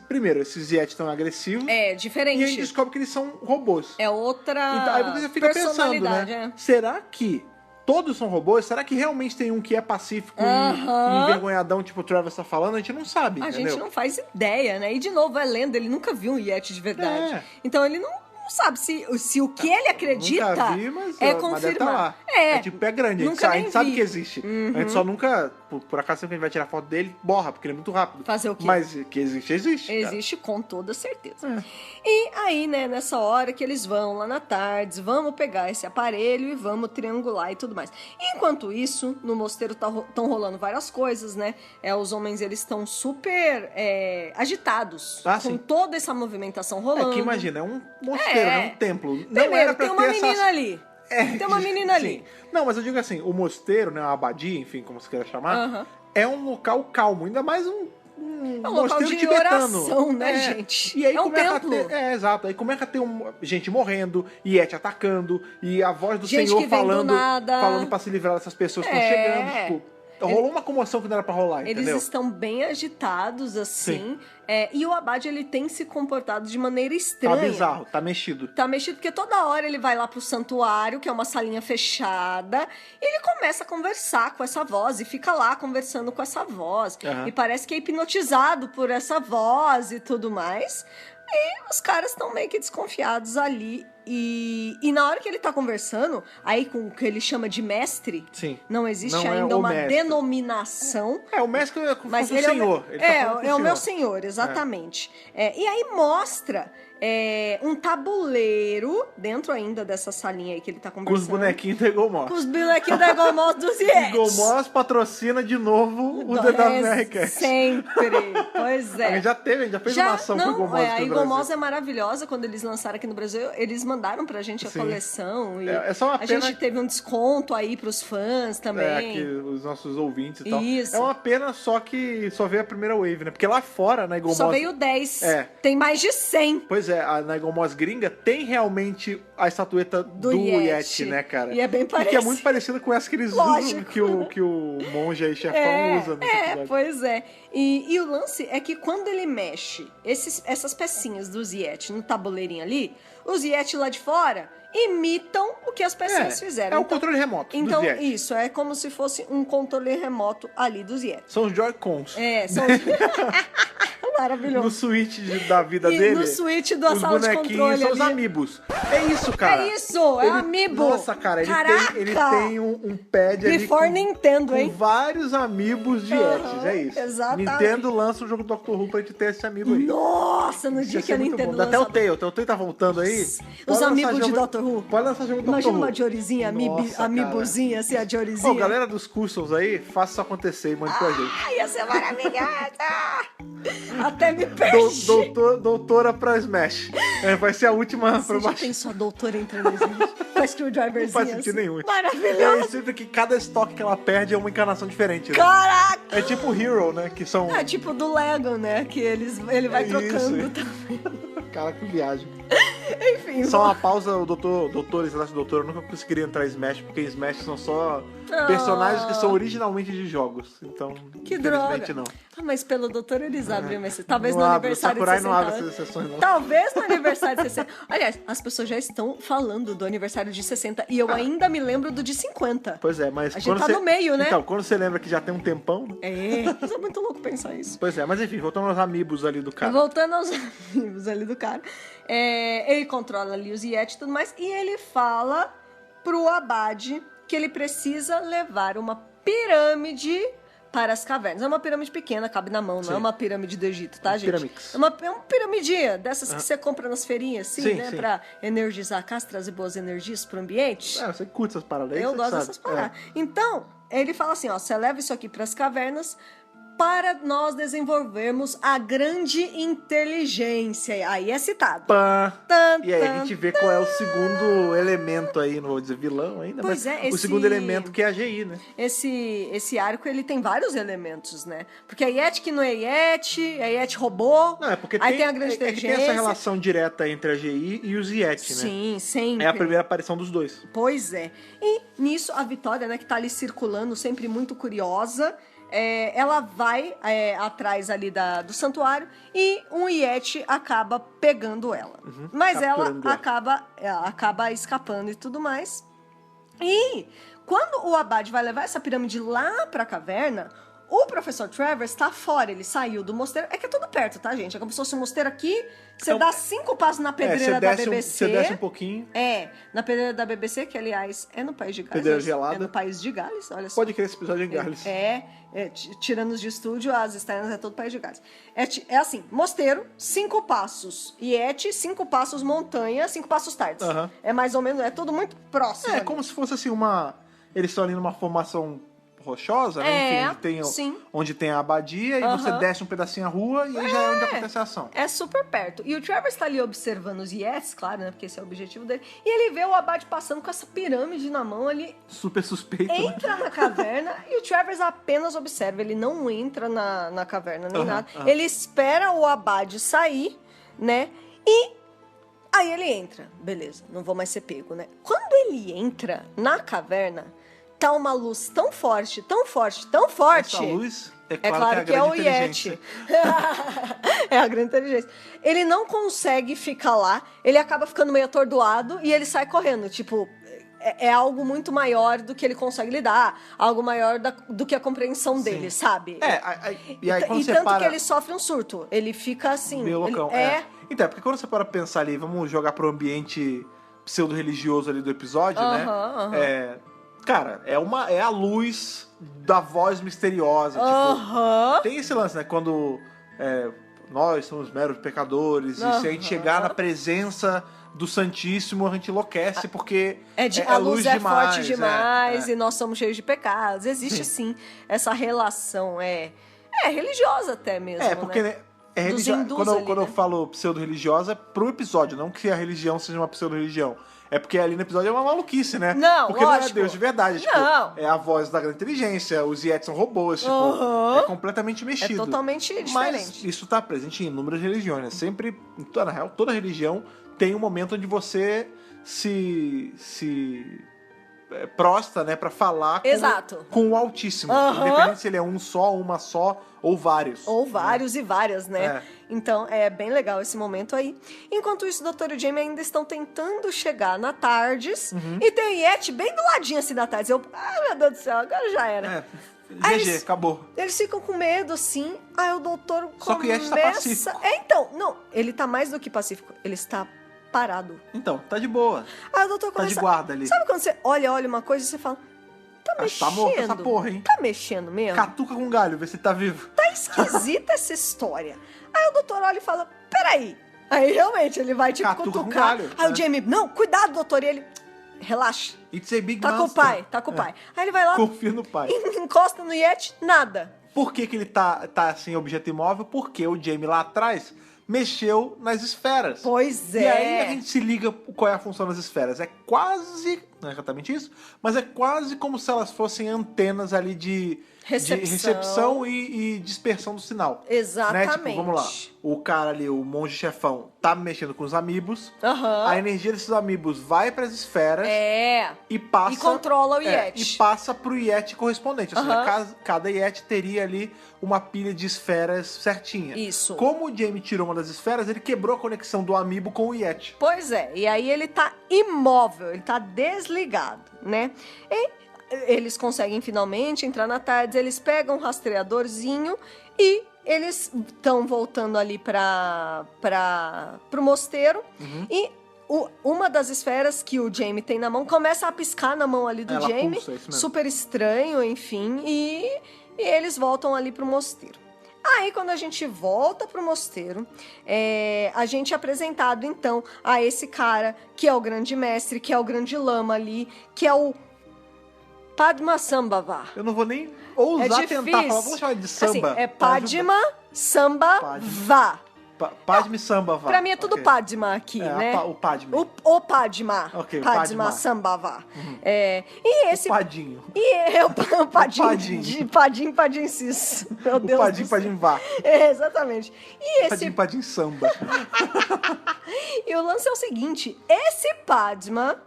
Yetis estão agressivos. Diferente. E a gente descobre que eles são robôs. É outra então, aí você fica pensando, né? Será que todos são robôs? Será que realmente tem um que é pacífico e envergonhadão, tipo o Travis tá falando? A gente não sabe, entendeu? A gente não faz ideia, né? E de novo, é lenda, ele nunca viu um Yeti de verdade. Então ele não sabe se o que ele acredita nunca vi, mas, confirmar. É tipo, é grande, a gente sabe que existe. A gente só nunca, por acaso, sempre que a gente vai tirar foto dele, borra, porque ele é muito rápido. Fazer o quê? Mas que existe. Existe com toda certeza. E aí, né, nessa hora que eles vão lá na Tardes, vamos pegar esse aparelho e vamos triangular e tudo mais. Enquanto isso, no mosteiro estão rolando várias coisas, né? Os homens, eles estão super agitados com toda essa movimentação rolando. Que imagina, é um mosteiro, é um templo. Primeiro, não era pra tem uma menina ali. Tem uma menina ali. Não, mas eu digo assim, o mosteiro, né, a abadia, enfim, como você queira chamar, é um local calmo, ainda mais um local de tibetano. Oração, né, gente? E aí um templo. Exato. Aí começa a ter gente morrendo, Yeti atacando, e a voz do gente Senhor falando pra se livrar dessas pessoas que estão chegando, tipo... Rolou uma comoção que não era pra rolar, entendeu? Eles estão bem agitados, assim. E o Abad, ele tem se comportado de maneira estranha. Tá bizarro, tá mexido. Tá mexido porque toda hora ele vai lá pro santuário, que é uma salinha fechada, e ele começa a conversar com essa voz, e fica lá conversando com essa voz. E parece que é hipnotizado por essa voz e tudo mais. E os caras estão meio que desconfiados ali. E na hora que ele tá conversando, aí com o que ele chama de mestre, não existe ainda uma denominação. O mestre é como mas o senhor. É o meu senhor, exatamente. E aí mostra um tabuleiro dentro ainda dessa salinha aí que ele tá conversando. Com os bonequinhos da Egomós. Com os bonequinhos da Egomós dos Yetis. Egomós patrocina de novo o DWRcast. Sempre. Pois é. A gente já fez uma ação com o Egomós aqui no Brasil. A Egomós é maravilhosa. Quando eles lançaram aqui no Brasil, eles mandaram mandaram pra gente a coleção. E é só uma pena... A gente teve um desconto aí pros fãs também. Que os nossos ouvintes e tal. Isso. É uma pena só que só veio a primeira wave, né? Porque lá fora, na Eagle Só Moss... veio 10. É. Tem mais de 100. Pois é, na Eagle Moss gringa tem realmente a estatueta do Yeti, né, cara? E é bem parecido. E que é muito parecido com essa que eles usam, que o monge aí, chefão, usa. Pois é. E o lance é que quando ele mexe essas pecinhas dos Yeti no tabuleirinho ali, os Yeti lá de fora imitam o que as pecinhas fizeram. É o controle remoto então, dos Yeti. Isso, é como se fosse um controle remoto ali dos Yeti. São os Joy-Cons. São maravilhoso. No Switch da vida dele. No Switch da sala de controle são ali. os Amiibos. É isso, cara. É isso, é Amiibo. Nossa, cara, ele tem um pad ali Before Nintendo, hein? com vários Amiibos de Yetis, é isso. Exatamente. Nintendo lança o jogo do Doctor Who pra gente ter esse Amiibo aí. Nossa, no dia que a Nintendo lança... Até o Telltale tá voltando aí. Os Amiibos de Doctor Who. Pode lançar jogo do Doctor Who. Imagina uma Diorizinha, Amiibozinha, assim, a Diorizinha. Ô, galera dos customs aí, faça isso acontecer e mande pra gente. Ia ser maravilhosa! Até me perdi. Doutora pra Smash. Vai ser a última pra baixar. Você já pensou a doutora entrando no Smash? Com a screwdriverzinha? Não faz sentido nenhum. Maravilhoso. Eu sinto que cada estoque que ela perde é uma encarnação diferente. Né? Caraca! É tipo Hero, né? Que são... É tipo do Lego, né? Que ele vai trocando também. Cara, que viagem. Enfim. Só uma pausa, o doutor eu nunca conseguiria entrar em Smash, porque Smash são só personagens que são originalmente de jogos. Então, que infelizmente droga. não. Mas pelo doutor eles abrem, mas talvez não no abre, aniversário o Sakurai de 60 não abre anos. essas sessões, não. Talvez no aniversário de 60. Aliás, as pessoas já estão falando do aniversário de 60 e eu ainda me lembro do de 50. Pois é, mas a gente tá no meio, né? Então, quando você lembra que já tem um tempão... Mas é muito louco pensar isso. Pois é, mas enfim, voltando aos Amiibos ali do cara. Voltando aos Amiibos ali do cara. Ele controla ali os Yeti e tudo mais, e ele fala pro Abade que ele precisa levar uma pirâmide para as cavernas. É uma pirâmide pequena, cabe na mão, não é uma pirâmide do Egito, tá, gente? Piramix. É uma piramidinha dessas que você compra nas feirinhas, assim, sim, né? sim. Pra energizar a casa, trazer boas energias pro ambiente. Você curte essas paradas aí, Eu você gosto sabe. dessas paradas. Então, ele fala assim, ó, você leva isso aqui para as cavernas para nós desenvolvermos a grande inteligência. Aí é citado. E aí a gente vê qual é o segundo elemento aí, não vou dizer vilão ainda, pois mas o segundo elemento que é a GI, né? Esse arco, ele tem vários elementos, né? Porque a Yeti que não é Yeti robô. Não, é porque aí tem a grande inteligência. Tem essa relação direta entre a GI e os Yeti, né? Sim, sempre. É a primeira aparição dos dois. Pois é. E nisso, a Vitória, né, que tá ali circulando, sempre muito curiosa, ela vai atrás ali do santuário e um Yeti acaba pegando ela. Mas ela acaba escapando e tudo mais. E quando o Abade vai levar essa pirâmide lá pra caverna, o professor Travers tá fora, ele saiu do mosteiro. É que é tudo perto, tá, gente? É como se fosse um mosteiro aqui, você dá 5 passos na pedreira da BBC. Você desce um pouquinho. Na pedreira da BBC, que aliás é no país de Gales. Pedreira gelada. É no país de Gales, olha só. Pode crer esse episódio em Gales. Tirando os de estúdio, as externas é todo país de Gales. É assim, mosteiro, 5 passos. Yeti, 5 passos montanha, 5 passos tardes. É mais ou menos, é tudo muito próximo. É como se fosse assim eles estão ali numa formação rochosa, né? Enfim, onde tem a abadia, e você desce um pedacinho a rua e aí já é onde acontece a ação. É super perto. E o Trevor está ali observando os Yetis, claro, né? Porque esse é o objetivo dele. E ele vê o Abade passando com essa pirâmide na mão ali. Super suspeito. Entra na caverna e o Travers apenas observa. Ele não entra na caverna nem nada. Ele espera o Abade sair, né? E aí ele entra. Beleza, não vou mais ser pego, né? Quando ele entra na caverna, tá uma luz tão forte, tão forte, tão forte. Essa luz, é claro que é o Yeti. É a grande inteligência. Ele não consegue ficar lá, ele acaba ficando meio atordoado e ele sai correndo. Tipo, é algo muito maior do que ele consegue lidar, algo maior do que a compreensão dele, sabe? E aí quando e você tanto que ele sofre um surto. Ele fica assim. Meio loucão. Então, porque quando você para pensar ali, vamos jogar pro ambiente pseudo-religioso ali do episódio, né? Cara, é a luz da voz misteriosa. Tipo, tem esse lance, né? Quando nós somos meros pecadores, e se a gente chegar na presença do Santíssimo, a gente enlouquece, porque a luz é demais, forte demais e nós somos cheios de pecados. Existe, sim, essa relação. É religiosa até mesmo, porque né? dos hindus ali, quando eu falo pseudo-religiosa, pro episódio, não que a religião seja uma pseudo-religião. É porque ali no episódio é uma maluquice, né? Não, porque lógico. não é Deus de verdade. Tipo, Não. é a voz da grande inteligência, os Yetis são robôs, tipo, é completamente mexido. É totalmente diferente. Mas isso tá presente em inúmeras religiões, né? Sempre, na real, toda religião tem um momento onde você se prostra, né, pra falar com o Altíssimo. Independente se ele é um só, uma só, ou vários. Ou vários e várias, né? É. Então, é bem legal esse momento aí. Enquanto isso, o Dr. e o Jamie ainda estão tentando chegar na Tardes. E tem o Yeti bem do ladinho, assim, da Tardes. Meu Deus do céu, agora já era. GG, acabou. Eles ficam com medo, assim. Aí o doutor começa... Só que o Yeti tá pacífico. Então, não. Ele tá mais do que pacífico. Ele está parado. Então, tá de boa. Aí o doutor começa... Tá de guarda ali. Sabe quando você olha uma coisa e você fala... Tá mexendo. Tá morto essa porra, hein? Tá mexendo mesmo? Catuca com galho, vê se tá vivo. Tá esquisita essa história. Aí o doutor olha e fala, peraí. Aí realmente ele vai tipo Catuca cutucar. com galho, Aí o Jamie, não, cuidado, doutor. E ele, relaxa. It's a big Tá monster. com o pai, tá com o pai. Aí ele vai lá, Confia no pai. encosta no Yeti, nada. Por que ele tá assim, objeto imóvel? Porque o Jamie lá atrás mexeu nas esferas. Pois é. E aí a gente se liga qual é a função das esferas. É quase, não é exatamente isso, mas é quase como se elas fossem antenas ali de recepção e dispersão do sinal. Exatamente. Né? Tipo, vamos lá. O cara ali, o monge chefão, tá mexendo com os amibos. A energia desses amibos vai pras esferas. E passa... E controla o Yeti. E passa pro Yeti correspondente. Ou seja, cada Yeti teria ali uma pilha de esferas certinha. Isso. Como o Jamie tirou uma das esferas, ele quebrou a conexão do amiibo com o Yeti. Pois é. E aí ele tá imóvel, ele tá desligado, né? E eles conseguem finalmente entrar na Tardes, eles pegam um rastreadorzinho e eles estão voltando ali pro mosteiro. E uma das esferas que o Jamie tem na mão começa a piscar na mão ali do Jamie. Pulsa, isso mesmo. Super estranho, enfim. E eles voltam ali pro mosteiro. Aí, quando a gente volta pro mosteiro, a gente é apresentado, então, a esse cara, que é o grande mestre, que é o grande lama ali, que é o Padmasambhava. Eu não vou nem ousar tentar falar, vamos chamar de samba. Assim, é Padmasambhava. Padmasambhava. Pra mim é tudo Padma aqui, né? O Padme. O Padma. Ok, Padmasambhava. E esse... O Padinho. O Padinho. Padim Cis. Meu Deus do céu. Padim vá. Exatamente. E esse... Padim samba. E o lance é o seguinte, esse Padma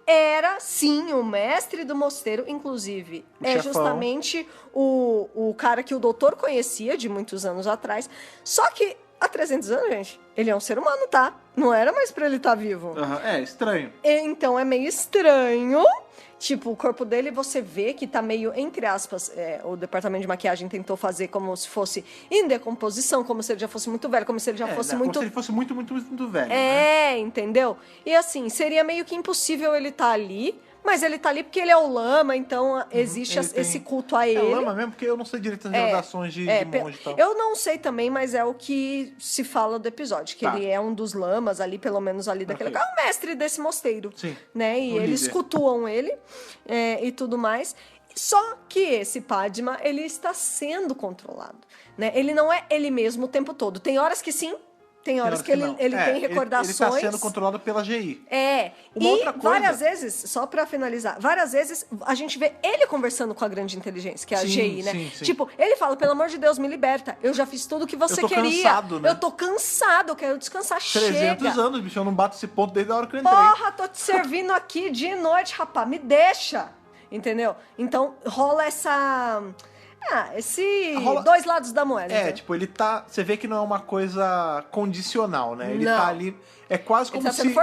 era, sim, o mestre do mosteiro, inclusive. Chefão. Justamente o cara que o doutor conhecia de muitos anos atrás. Só que há 300 anos, gente, ele é um ser humano, tá? Não era mais pra ele estar vivo. É estranho. Então é meio estranho. Tipo, o corpo dele você vê que tá meio, entre aspas, o departamento de maquiagem tentou fazer como se fosse em decomposição, como se ele já fosse muito velho, como se ele já fosse muito... Como se ele fosse muito, muito, muito velho. né? Entendeu? E assim, seria meio que impossível ele estar ali, mas ele tá ali porque ele é o lama, então existe esse culto a ele. É lama mesmo, porque eu não sei direito as relações de monge e tal. Eu não sei também, mas é o que se fala do episódio, que ele é um dos lamas ali, pelo menos ali daquele... É o mestre desse mosteiro. Sim. Né? E eles cultuam ele e tudo mais. Só que esse Padma, ele está sendo controlado. Né? Ele não é ele mesmo o tempo todo. Tem horas que sim, tem horas que ele tem recordações. Ele está sendo controlado pela GI. Outra coisa... várias vezes, só pra finalizar, várias vezes a gente vê ele conversando com a grande inteligência, que é a GI, né? Sim. Tipo, ele fala, pelo amor de Deus, me liberta. Eu já fiz tudo o que você queria. Cansado, né? Eu tô cansado, eu quero descansar. 300 anos, bicho, eu não bato esse ponto desde a hora que eu entrei. Porra, tô te servindo aqui de noite, rapaz, me deixa. Entendeu? Então, rola essa... dois lados da moeda. Então. Tipo, ele tá... Você vê que não é uma coisa condicional, né? Ele não. tá ali... É quase como se ele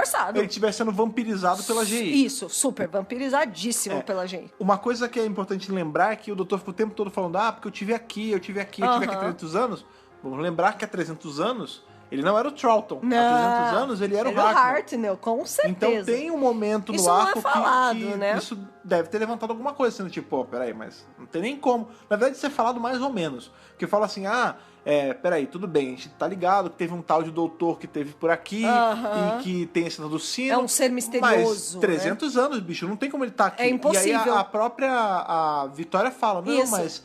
estivesse sendo vampirizado pela GI. Isso, super vampirizadíssimo pela GI. Uma coisa que é importante lembrar é que o doutor ficou o tempo todo falando porque eu tive aqui há 300 anos. Vamos lembrar que há 300 anos ele não era o Troughton. Não. Há 300 anos ele era o Hartnell, com certeza. Então tem um momento no arco que né? Isso deve ter levantado alguma coisa, sendo tipo, peraí, mas não tem nem como. Na verdade, isso é falado mais ou menos. Porque fala assim, peraí, tudo bem, a gente tá ligado que teve um tal de doutor que teve por aqui e que tem esse tal do sino. É um ser misterioso. Mas 300 anos, bicho, não tem como ele tá aqui. É impossível. E aí a própria Vitória fala, não, mas...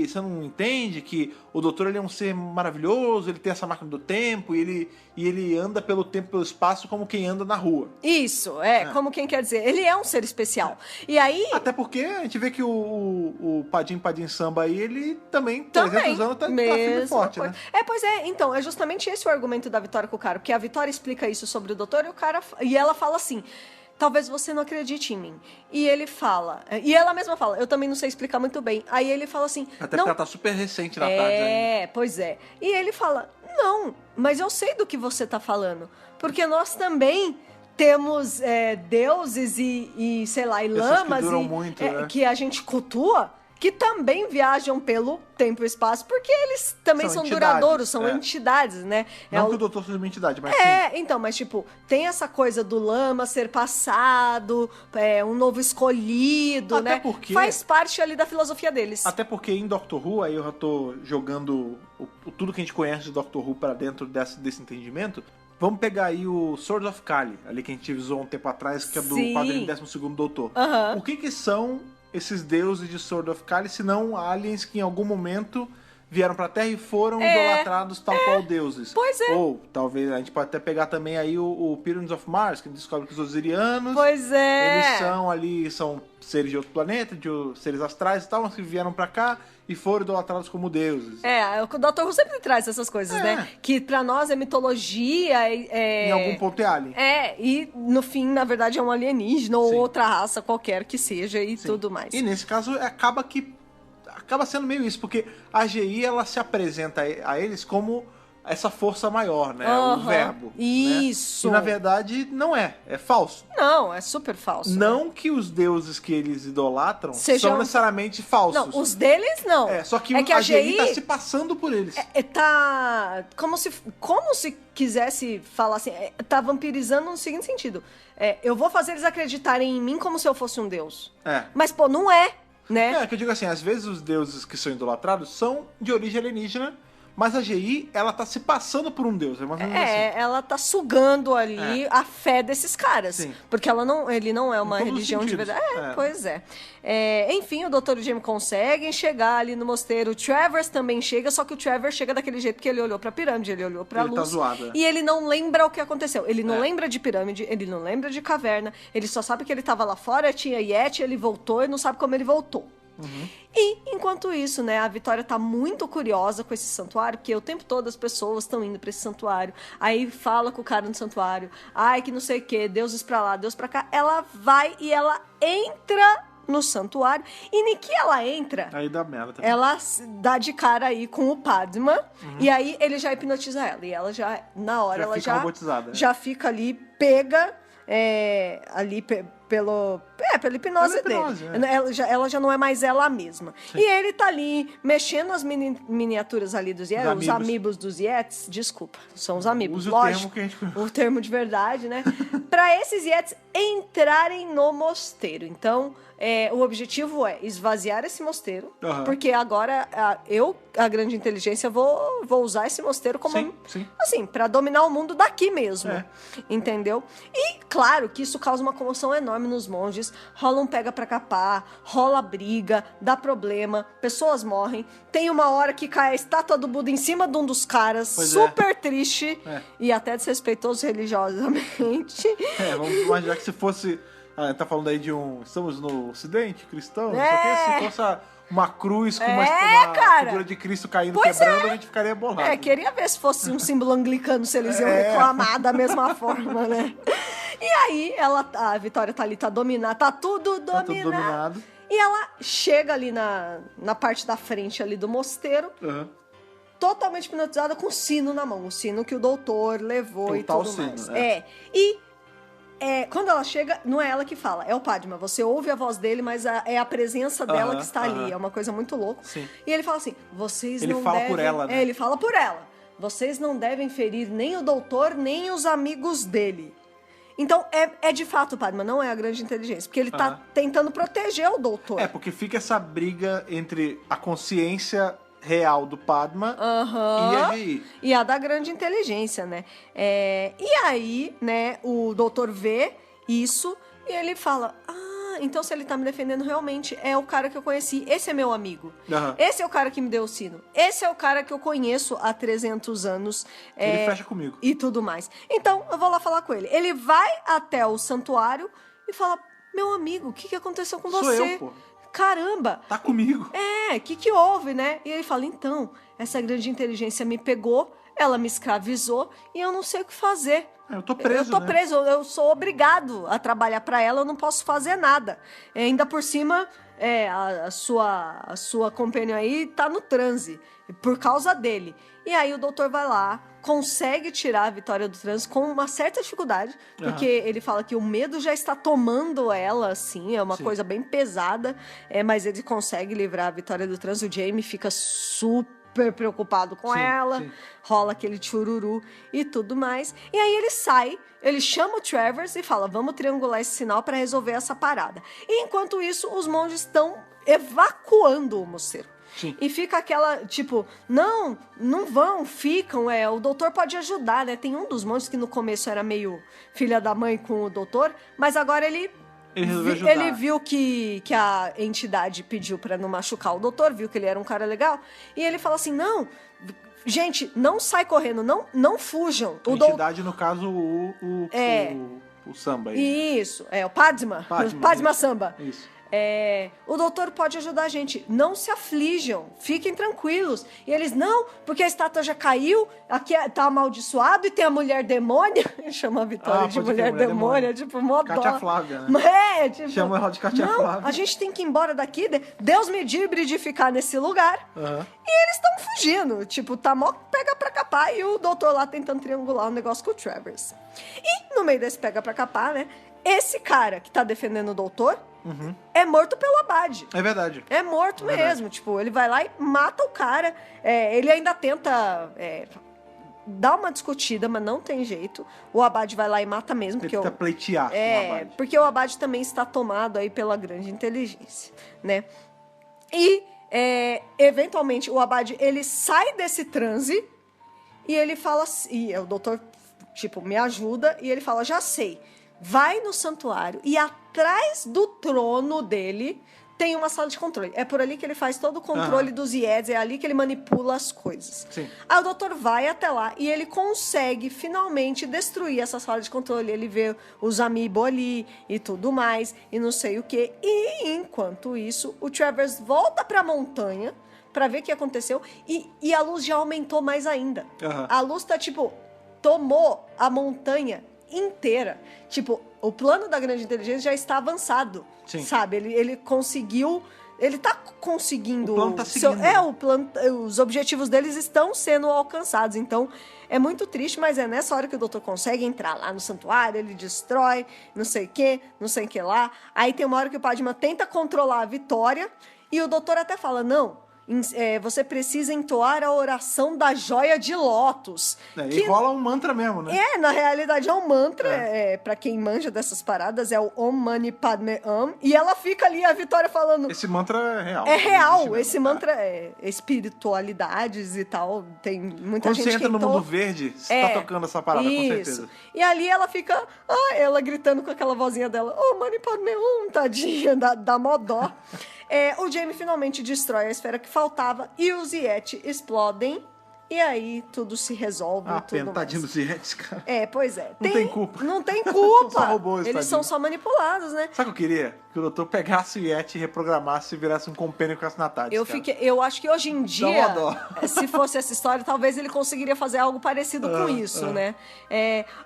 você não entende que o doutor ele é um ser maravilhoso, ele tem essa máquina do tempo, e ele anda pelo tempo e pelo espaço como quem anda na rua. Isso, como quem quer dizer, ele é um ser especial. E aí... Até porque a gente vê que o Padim Samba aí, ele também, 300 anos, tá firme e forte, né? Pois é, então, é justamente esse o argumento da Vitória com o cara, porque a Vitória explica isso sobre o doutor e ela fala assim... Talvez você não acredite em mim. E ele fala... E ela mesma fala, eu também não sei explicar muito bem. Aí ele fala assim... Até porque ela tá super recente na tarde ainda. Pois é. E ele fala, não, mas eu sei do que você tá falando. Porque nós também temos deuses e sei lá, e lamas que duram muito, que a gente cultua, que também viajam pelo tempo e espaço, porque eles também são duradouros, são entidades, né? Não que o doutor seja uma entidade, mas sim. Então, mas tipo, tem essa coisa do lama ser passado, um novo escolhido, até né? Porque, faz parte ali da filosofia deles. Até porque em Doctor Who, aí eu já tô jogando tudo que a gente conhece de Doctor Who pra dentro desse entendimento. Vamos pegar aí o Sword of Kali, ali que a gente visou um tempo atrás, que é do quadrinho 12º Doutor. O que são esses deuses de Sword of Kali, se não aliens que em algum momento vieram pra Terra e foram idolatrados tal qual deuses. Pois é. Ou, talvez, a gente pode até pegar também aí o Pyramids of Mars, que a gente descobre que os osirianos... Pois é. Eles são ali, são seres de outro planeta, seres astrais e tal, mas que vieram pra cá e foram idolatrados como deuses. O Dr. Who sempre traz essas coisas, né? Que pra nós é mitologia. Em algum ponto é alien. E no fim, na verdade, é um alienígena ou outra raça qualquer que seja e tudo mais. E nesse caso, acaba sendo meio isso, porque a AGI, ela se apresenta a eles como essa força maior, né? O verbo. Isso. Né? E na verdade não é falso. Não, é super falso. Não que os deuses que eles idolatram são necessariamente falsos. Não, os deles não. Só que a AGI tá se passando por eles. Tá como se quisesse falar assim, tá vampirizando no seguinte sentido. Eu vou fazer eles acreditarem em mim como se eu fosse um deus. Mas, pô, não é, né? Que eu digo assim, às vezes os deuses que são idolatrados são de origem alienígena, mas a GI, ela tá se passando por um deus. Ela tá sugando ali a fé desses caras. Sim. Porque ele não é uma religião de verdade. Pois é. Enfim, o Dr. James consegue chegar ali no mosteiro. O Travers também chega, só que o Travers chega daquele jeito que ele olhou pra pirâmide, ele olhou pra luz. Tá zoado, E ele não lembra o que aconteceu. Ele não lembra de pirâmide, ele não lembra de caverna, ele só sabe que ele tava lá fora, tinha Yeti, ele voltou e não sabe como ele voltou. E, enquanto isso, né, a Vitória tá muito curiosa com esse santuário, porque o tempo todo as pessoas estão indo pra esse santuário, aí fala com o cara no santuário, ai, que não sei o que, deuses pra lá, Deus pra cá, ela vai e ela entra no santuário, e nem que ela entra, aí dá merda também. Ela dá de cara aí com o Padma, e aí ele já hipnotiza ela, e ela já, na hora, ela já fica ali, pega, ali pela hipnose dele. Ela já não é mais ela mesma. Sim. E ele tá ali, mexendo as miniaturas ali dos Yetis, os amigos dos Yetis, desculpa, são os amigos, lógico. O termo de verdade, né? Pra esses Yetis entrarem no mosteiro. Então, o objetivo é esvaziar esse mosteiro, porque agora a grande inteligência, vou usar esse mosteiro como assim, pra dominar o mundo daqui mesmo. Entendeu? E, claro, que isso causa uma comoção enorme nos monges, rola um pega pra capar, rola briga, dá problema, pessoas morrem, tem uma hora que cai a estátua do Buda em cima de um dos caras, super triste e até desrespeitoso religiosamente. Vamos imaginar que se fosse, tá falando aí estamos no ocidente cristão, não sei o que, se fosse uma cruz com uma figura de Cristo caindo, quebrando, a gente ficaria bolado. Queria ver se fosse um símbolo anglicano, se eles iam reclamar da mesma forma, né? E aí, a Vitória tá ali, tá dominada, tá tudo dominado. E ela chega ali na parte da frente ali do mosteiro, totalmente hipnotizada com o sino na mão. O sino que o doutor levou e tudo mais. Quando ela chega, não é ela que fala, é o Padma. Você ouve a voz dele, mas é a presença dela que está ali. É uma coisa muito louca. Sim. E ele fala assim, ele fala por ela, né? Ele fala por ela. Vocês não devem ferir nem o doutor, nem os amigos dele. Então, é de fato o Padma, não é a grande inteligência. Porque ele tá tentando proteger o doutor. Porque fica essa briga entre a consciência real do Padma e a GI. E a da grande inteligência, né? E aí, né, o doutor vê isso e ele fala, então se ele tá me defendendo realmente, é o cara que eu conheci. Esse é meu amigo. Aham. Esse é o cara que me deu o sino. Esse é o cara que eu conheço há 300 anos. Ele fecha comigo. E tudo mais. Então, eu vou lá falar com ele. Ele vai até o santuário e fala, meu amigo, o que aconteceu com Sou você? eu, pô. Caramba! Tá comigo. O que houve, né? E ele fala, então, essa grande inteligência me pegou, ela me escravizou e eu não sei o que fazer. Eu tô preso, Eu tô preso, eu sou obrigado a trabalhar pra ela, eu não posso fazer nada. Ainda por cima, a sua companhia aí tá no transe, por causa dele. E aí o doutor vai lá, consegue tirar a Vitória do transe com uma certa dificuldade, porque ele fala que o medo já está tomando ela, assim, é uma coisa bem pesada, mas ele consegue livrar a Vitória do transe, o Jamie fica super preocupado com ela, rola aquele chururu e tudo mais. E aí ele sai, ele chama o Travers e fala, vamos triangular esse sinal para resolver essa parada. E enquanto isso, os monges estão evacuando o mosteiro. Sim. E fica aquela, tipo, não vão, ficam, o doutor pode ajudar, né? Tem um dos monges que no começo era meio filha da mãe com o doutor, mas agora ele resolveu ajudar. Ele viu que a entidade pediu pra não machucar o doutor, viu que ele era um cara legal, e ele fala assim, não, gente, não sai correndo, não fujam. A entidade, no caso, o Samba. Aí. Isso, o Padma Samba. Isso. O doutor pode ajudar a gente. Não se aflijam, fiquem tranquilos. E eles, não, porque a estátua já caiu, aqui tá amaldiçoado e tem a mulher demônia. Chama a Vitória de mulher demônia, tipo, mó dó. Cátia Flávia, né? Tipo, chama ela de Cátia Flávia. A gente tem que ir embora daqui, Deus me livre de ficar nesse lugar. E eles estão fugindo, tipo, tá mó pega pra capar e o doutor lá tentando triangular o negócio com o Travers. E no meio desse pega pra capar, né, esse cara que tá defendendo o doutor é morto pelo Abade. É verdade. É morto mesmo. Tipo, ele vai lá e mata o cara. Ele ainda tenta dar uma discutida, mas não tem jeito. O Abade vai lá e mata mesmo. Ele tenta pleitear o Abade. Porque o Abade também está tomado aí pela grande inteligência, né? E, eventualmente, o Abade, ele sai desse transe e ele fala assim... E o doutor, tipo, me ajuda. E ele fala, já sei. Vai no santuário e atrás do trono dele tem uma sala de controle. É por ali que ele faz todo o controle dos Yetis, é ali que ele manipula as coisas. Sim. Aí o doutor vai até lá e ele consegue finalmente destruir essa sala de controle. Ele vê os amiibo ali e tudo mais e não sei o que. E enquanto isso, o Travers volta pra montanha pra ver o que aconteceu e a luz já aumentou mais ainda. A luz tá tipo, tomou a montanha inteira. Tipo, o plano da grande inteligência já está avançado. Sim. Sabe? Ele conseguiu... Ele tá conseguindo... O plano tá seguindo. O plano, os objetivos deles estão sendo alcançados. Então, é muito triste, mas é nessa hora que o doutor consegue entrar lá no santuário, ele destrói, não sei o que lá. Aí tem uma hora que o Padma tenta controlar a Vitória e o doutor até fala, não... você precisa entoar a oração da joia de lótus. E rola um mantra mesmo, né? Na realidade é um mantra, pra quem manja dessas paradas, é o Om Mani Padme Hum, e ela fica ali, a Vitória falando... Esse mantra é real. É real, esse mantra é espiritualidades e tal, tem muita Quando gente você entra que no mundo verde, você tá tocando essa parada, com certeza. E ali ela fica, ela gritando com aquela vozinha dela, Om Mani Padme Hum, tadinha, dá mó dó. O Jamie finalmente destrói a esfera que faltava e os Yeti explodem. E aí tudo se resolve. Tadinho dos Yetis, cara. Pois é. Não tem culpa. Não tem culpa. São só robôs, eles são só manipulados, né? Sabe o que eu queria? Que o doutor pegasse o Yeti, reprogramasse e virasse um compênio com as Natálias. Eu acho que hoje em dia, se fosse essa história, talvez ele conseguiria fazer algo parecido com isso, né?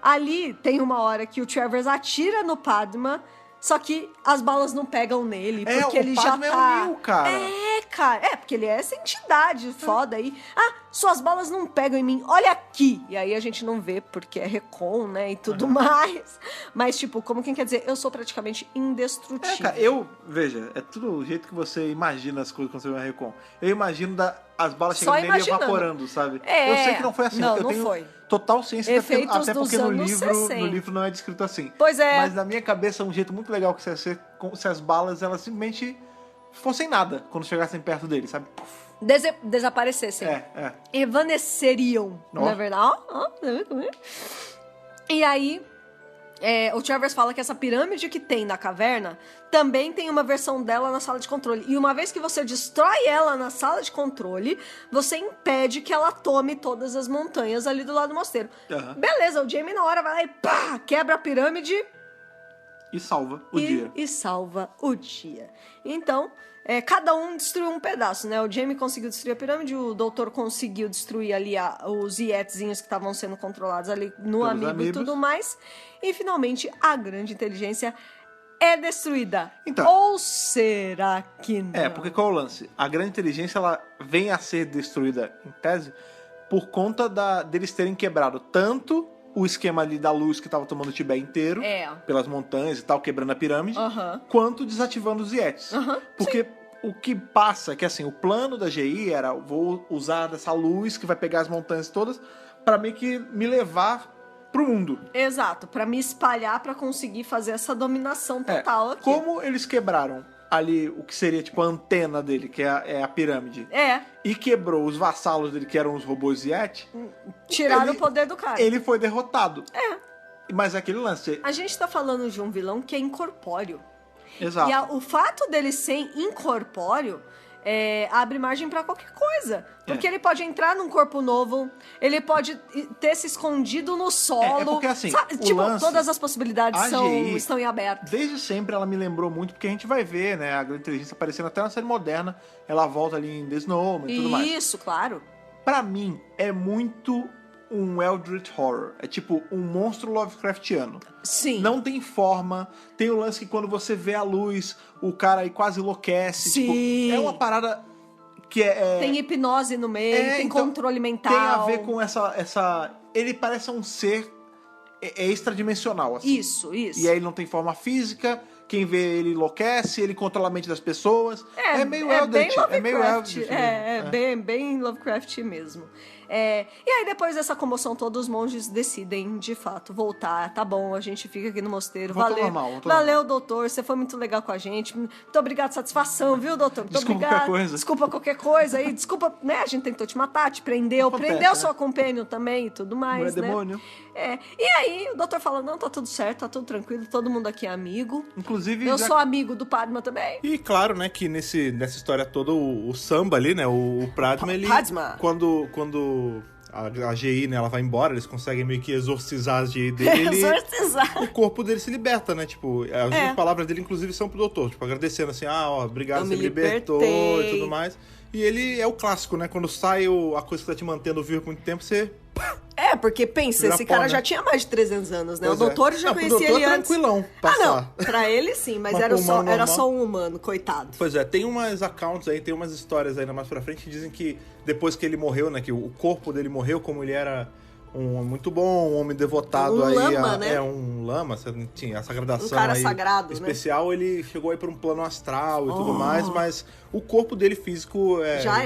Ali tem uma hora que o Travers atira no Padma, só que as balas não pegam nele, porque ele já tá... É o Neo, cara. Cara. Porque ele é essa entidade foda aí. Suas balas não pegam em mim, olha aqui. E aí a gente não vê, porque é recon, né, e tudo mais. Mas, tipo, como quem quer dizer, eu sou praticamente indestrutível. Cara, veja, é tudo o jeito que você imagina as coisas quando você vê uma recon. Eu imagino as balas chegando nele e evaporando, sabe? Eu sei que não foi assim. Eu tenho foi. Total ciência, até porque no livro não é descrito assim. Pois é. Mas na minha cabeça é um jeito muito legal que se as balas, elas simplesmente fossem nada quando chegassem perto dele, sabe? Desaparecessem. Evanesceriam. Na verdade. E aí, O Travers fala que essa pirâmide que tem na caverna também tem uma versão dela na sala de controle. E uma vez que você destrói ela na sala de controle, você impede que ela tome todas as montanhas ali do lado do mosteiro. Beleza, o Jaime na hora vai lá e pá, quebra a pirâmide. E salva o dia. E salva o dia. Então, cada um destruiu um pedaço, né? O Jaime conseguiu destruir a pirâmide, o doutor conseguiu destruir ali os Yetzinhos que estavam sendo controlados ali no amigo e tudo mais. E, finalmente, a grande inteligência é destruída. Então, ou será que não? Porque qual é o lance? A grande inteligência, ela vem a ser destruída, em tese, por conta deles terem quebrado tanto o esquema ali da luz que estava tomando o Tibete inteiro, pelas montanhas e tal, quebrando a pirâmide, quanto desativando os Yetis. Porque o que passa, que assim, o plano da GI era, vou usar dessa luz que vai pegar as montanhas todas para meio que me levar pro mundo. Exato, pra me espalhar, pra conseguir fazer essa dominação total aqui. Como eles quebraram ali o que seria tipo a antena dele, que é a pirâmide, e quebrou os vassalos dele, que eram os robôs Yeti, tiraram o poder do cara. Ele foi derrotado. Mas aquele lance... A gente tá falando de um vilão que é incorpóreo. Exato. E o fato dele ser incorpóreo abre margem pra qualquer coisa. Porque ele pode entrar num corpo novo, ele pode ter se escondido no solo. Porque assim, sabe, todas as possibilidades estão em aberto. Desde sempre ela me lembrou muito, porque a gente vai ver, né, a grande inteligência aparecendo até na série moderna, ela volta ali em The Snowman e tudo mais. Isso, claro. Pra mim, é muito um Eldritch Horror. É tipo um monstro Lovecraftiano. Sim. Não tem forma. Tem o lance que quando você vê a luz, o cara aí quase enlouquece. Sim. Tipo, é uma parada que tem hipnose no meio, tem então, controle mental. Tem a ver com essa... Ele parece um ser extradimensional, assim. Isso. E aí ele não tem forma física... Quem vê ele enlouquece, ele controla a mente das pessoas. É meio Eldritch. É meio Lovecraft. Bem Lovecraft mesmo. E aí, depois dessa comoção toda, os monges decidem, de fato, voltar. Tá bom, a gente fica aqui no mosteiro. Valeu, doutor. Você foi muito legal com a gente. Muito obrigado, satisfação, viu, doutor? Muito Desculpa obrigado. Qualquer coisa. Desculpa qualquer coisa aí. Desculpa, né? A gente tentou te matar, te prendeu. Prendeu sua companion também e tudo mais, né? Demônio. E aí, o doutor fala, não, tá tudo certo, tá tudo tranquilo. Todo mundo aqui é amigo. Inclusive... Eu sou amigo do Padma também. E claro, né, que nessa história toda, o Samba ali, né, o Padma, ele... Quando a GI, né, ela vai embora, eles conseguem meio que exorcizar a GI dele. Exorcizar. O corpo dele se liberta, né, tipo, as palavras dele, inclusive, são pro doutor, tipo, agradecendo assim, obrigado, você me libertou e tudo mais. E ele é o clássico, né, quando sai a coisa que tá te mantendo vivo por muito tempo, você... porque pensa, esse cara já tinha mais de 300 anos, né? Pois o doutor já conhecia ele antes. Tranquilão passar. Não, pra ele sim, mas era só um humano, coitado. Pois tem umas accounts aí, tem umas histórias ainda mais pra frente que dizem que depois que ele morreu, né, que o corpo dele morreu, como ele era um homem muito bom, um homem devotado lama, né? Um lama, tinha essa gradação um cara aí sagrado, especial, né? Ele chegou aí pra um plano astral e tudo mais, mas o corpo dele físico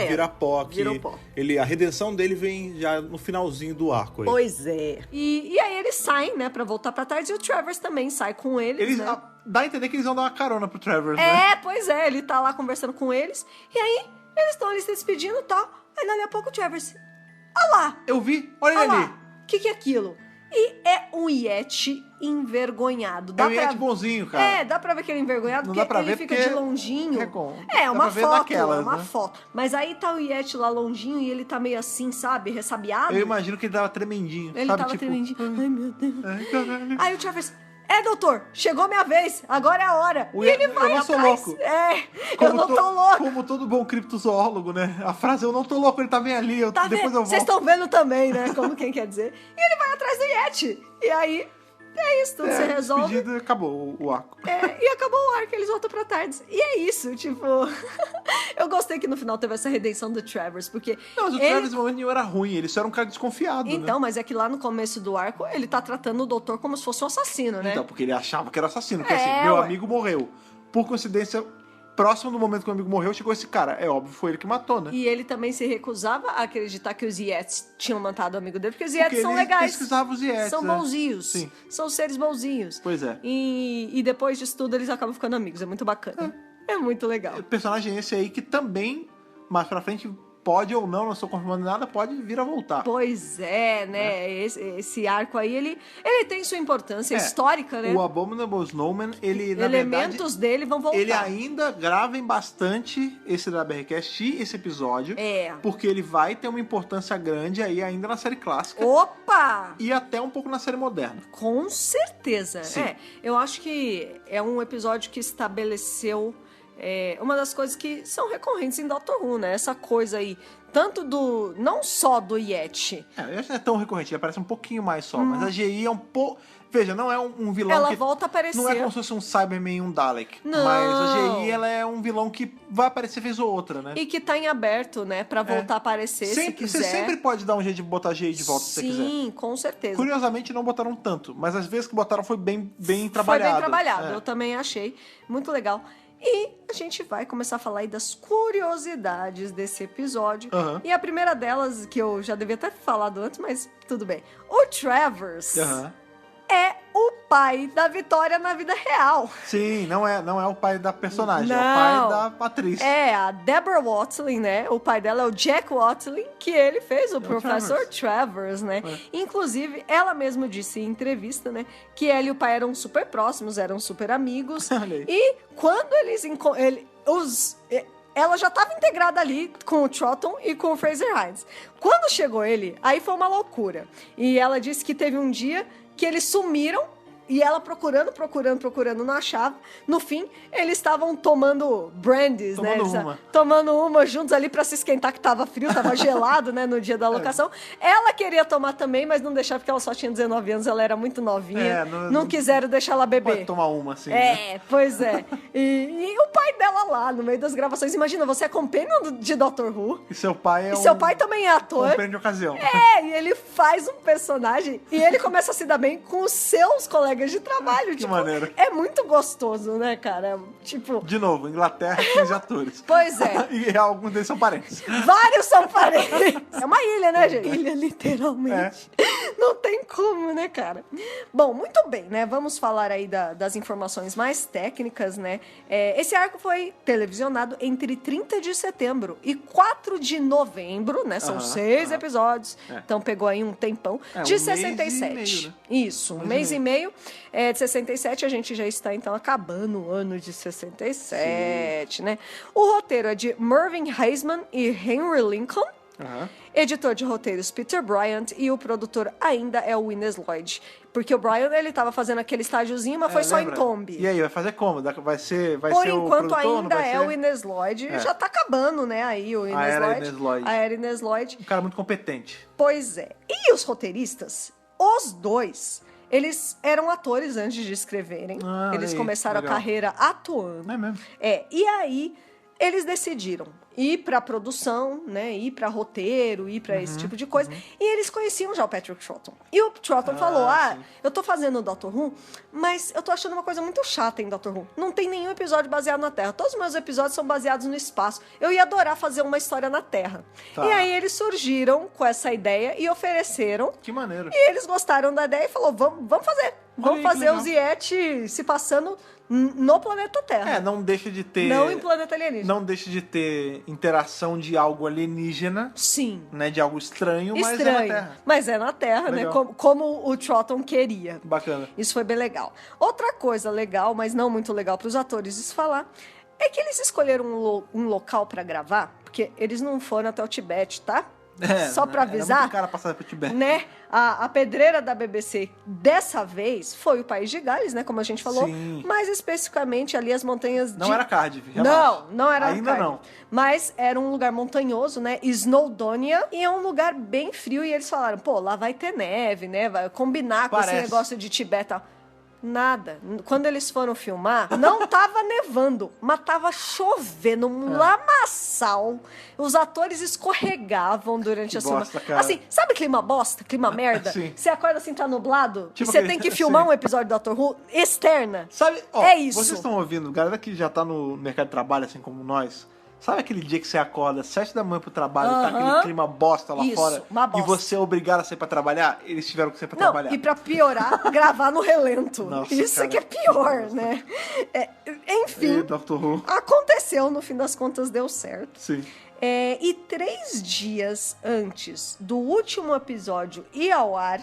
vira pó. Virou pó. A redenção dele vem já no finalzinho do arco aí. Pois é. E aí eles saem, né, pra voltar pra tarde, e o Travers também sai com eles, né? Dá a entender que eles vão dar uma carona pro Travers, né? Pois é, ele tá lá conversando com eles, e aí eles estão ali se despedindo e tal, aí dali a pouco o Travers... Olha lá! Eu vi, olha ele ali. O que é aquilo? E é um Yeti envergonhado. É um Yeti bonzinho, cara. Dá pra ver que ele é envergonhado, não porque ele fica de longinho. Uma foto. Mas aí tá o Yeti lá longinho e ele tá meio assim, sabe? Ressabiado. Eu imagino que ele tava tremendinho. Ele sabe? tava tremendinho. Ai, meu Deus. Ai, caralho. Aí o Travers... doutor, chegou minha vez, agora é a hora. E ele vai eu não sou louco. Eu não tô louco. Como todo bom criptozoólogo, né? A frase, eu não tô louco, ele tá bem ali, depois eu volto. Vocês estão vendo também, né? Como quem quer dizer. E ele vai atrás do Yeti. E aí, isso, tudo se resolve. Despedida, acabou o arco. E acabou o arco, eles voltam pra Tardes. E é isso, tipo... Eu gostei que no final teve essa redenção do Travers, porque... Não, mas o Travers no momento nenhum era ruim, ele só era um cara desconfiado, então, né? mas é que lá no começo do arco, ele tá tratando o doutor como se fosse um assassino, né? Então, porque ele achava que era assassino. Porque assim, meu amigo morreu. Por coincidência... Próximo do momento que o amigo morreu, chegou esse cara. É óbvio, foi ele que matou, né? E ele também se recusava a acreditar que os Yetis tinham matado o amigo dele, porque os Yetis são legais. Pesquisava os Yetis, são bonzinhos. Sim. São seres bonzinhos. Pois é. E depois disso tudo, eles acabam ficando amigos. É muito bacana. É muito legal. O personagem esse aí que também, mais pra frente, pode ou não estou confirmando nada, pode vir a voltar. Pois é, né? Esse arco aí, ele tem sua importância histórica, né? O Abominable Snowman, ele, na elementos verdade, dele vão voltar. Ele ainda gravem bastante esse da BRCast e esse episódio, porque ele vai ter uma importância grande aí ainda na série clássica. Opa! E até um pouco na série moderna. Com certeza. Sim. Eu acho que é um episódio que estabeleceu uma das coisas que são recorrentes em Doctor Who, né? Essa coisa aí, tanto não só do Yeti. Eu acho que não é tão recorrente, ele aparece um pouquinho mais só, mas a GI é um pouco... Veja, não é um vilão ela volta a aparecer. Não é como se fosse um Cyberman e um Dalek. Não. Mas a GI, ela é um vilão que vai aparecer vez ou outra, né? E que tá em aberto, né? Pra voltar a aparecer, se quiser. Você sempre pode dar um jeito de botar a GI de volta, se você quiser. Sim, com certeza. Curiosamente, não botaram tanto, mas às vezes que botaram foi bem trabalhado. Foi bem trabalhado, eu também achei. Muito legal. E a gente vai começar a falar aí das curiosidades desse episódio. E a primeira delas, que eu já devia ter falado antes, mas tudo bem. O Travers é o pai da Vitória na vida real. Sim, não é o pai da personagem, não. É o pai da atriz. É, a Deborah Watling, né? O pai dela é o Jack Watling, que ele fez o Professor Travers, né? Inclusive, ela mesma disse em entrevista, né? Que ela e o pai eram super próximos, eram super amigos. E quando ela já estava integrada ali com o Troughton e com o Fraser Hines. Quando chegou ele, aí foi uma loucura. E ela disse que teve um dia que eles sumiram e ela procurando, não achava. No fim, eles estavam tomando brandies, né? Tomando uma juntos ali pra se esquentar, que tava frio, tava gelado, né? No dia da locação. Ela queria tomar também, mas não deixava porque ela só tinha 19 anos, ela era muito novinha. Não quiseram deixar ela beber. Pode tomar uma, assim. Né? Pois é. E o pai dela lá, no meio das gravações. Imagina, você é companion de Doctor Who. E seu pai é seu pai também é ator. Companion de ocasião. E ele faz um personagem e ele começa a se dar bem com os seus colegas de trabalho. Que maneiro. É muito gostoso, né, cara? Tipo... De novo, Inglaterra, 15 atores. Pois é. E alguns deles são parentes. Vários são parentes. É uma ilha, né, gente? Ilha, literalmente. Não tem como, né, cara? Bom, muito bem, né? Vamos falar aí das informações mais técnicas, né? Esse arco foi televisionado entre 30 de setembro e 4 de novembro, né? São 6 episódios. Então pegou aí um tempão. De 67. Mês e meio, né? Isso, um mês e meio. De 67, a gente já está, então, acabando o ano de 67, né? O roteiro é de Mervyn Heisman e Henry Lincoln. Editor de roteiros Peter Bryant e o produtor ainda é o Innes Lloyd. Porque o Bryant, ele tava fazendo aquele estágiozinho, mas foi só em Kombi. E aí, vai fazer como? Vai ser Por enquanto, o produtor, ainda é o Innes Lloyd. Já tá acabando, né? Aí o Innes Lloyd. A era Innes Lloyd. Um cara muito competente. Pois é. E os roteiristas? Os dois... Eles eram atores antes de escreverem. Eles começaram a carreira atuando. É mesmo? E aí, eles decidiram ir pra produção, né? Ir pra roteiro, ir pra esse tipo de coisa. E eles conheciam já o Patrick Troughton. E o Troughton falou, eu tô fazendo o Doctor Who, mas eu tô achando uma coisa muito chata em Doctor Who. Não tem nenhum episódio baseado na Terra. Todos os meus episódios são baseados no espaço. Eu ia adorar fazer uma história na Terra. E aí eles surgiram com essa ideia e ofereceram. Que maneiro. E eles gostaram da ideia e falou, vamos fazer. Vamos fazer os Yeti se passando no planeta Terra. Não deixa de ter... Não em planeta alienígena. Não deixa de ter interação de algo alienígena. Sim. Né, de algo estranho, mas é na Terra. Mas é na Terra, legal. Né? Como o Troughton queria. Bacana. Isso foi bem legal. Outra coisa legal, mas não muito legal para os atores isso falar, é que eles escolheram um local para gravar, porque eles não foram até o Tibete, tá? Só pra avisar. Era muito cara passar pro Tibete. Né? A pedreira da BBC dessa vez foi o País de Gales, né? Como a gente falou. Sim. Mais especificamente ali as montanhas Não era Cardiff, relaxa. Não era Ainda Cardiff. não. Mas era um lugar montanhoso, né? Snowdonia. E é um lugar bem frio. E eles falaram, pô, lá vai ter neve, né? Vai combinar com esse negócio de Tibete e tal. Nada. Quando eles foram filmar, não tava nevando, mas tava chovendo, um lamaçal. Os atores escorregavam durante a filmagem. Assim, sabe clima bosta? Clima merda? Sim. Você acorda assim, tá nublado, tipo e você tem que filmar um episódio do Doctor Who externa. Sabe, é isso. Vocês estão ouvindo, galera que já tá no mercado de trabalho, assim como nós... Sabe aquele dia que você acorda 7 da manhã pro trabalho, tá aquele clima bosta lá fora, uma bosta. E você é obrigado a sair pra trabalhar? Eles tiveram que sair pra trabalhar. E pra piorar, gravar no relento. Nossa, isso cara, que é pior, né? Enfim, Doctor Who. aconteceu, no fim das contas deu certo. Sim. E 3 dias antes do último episódio ir ao ar,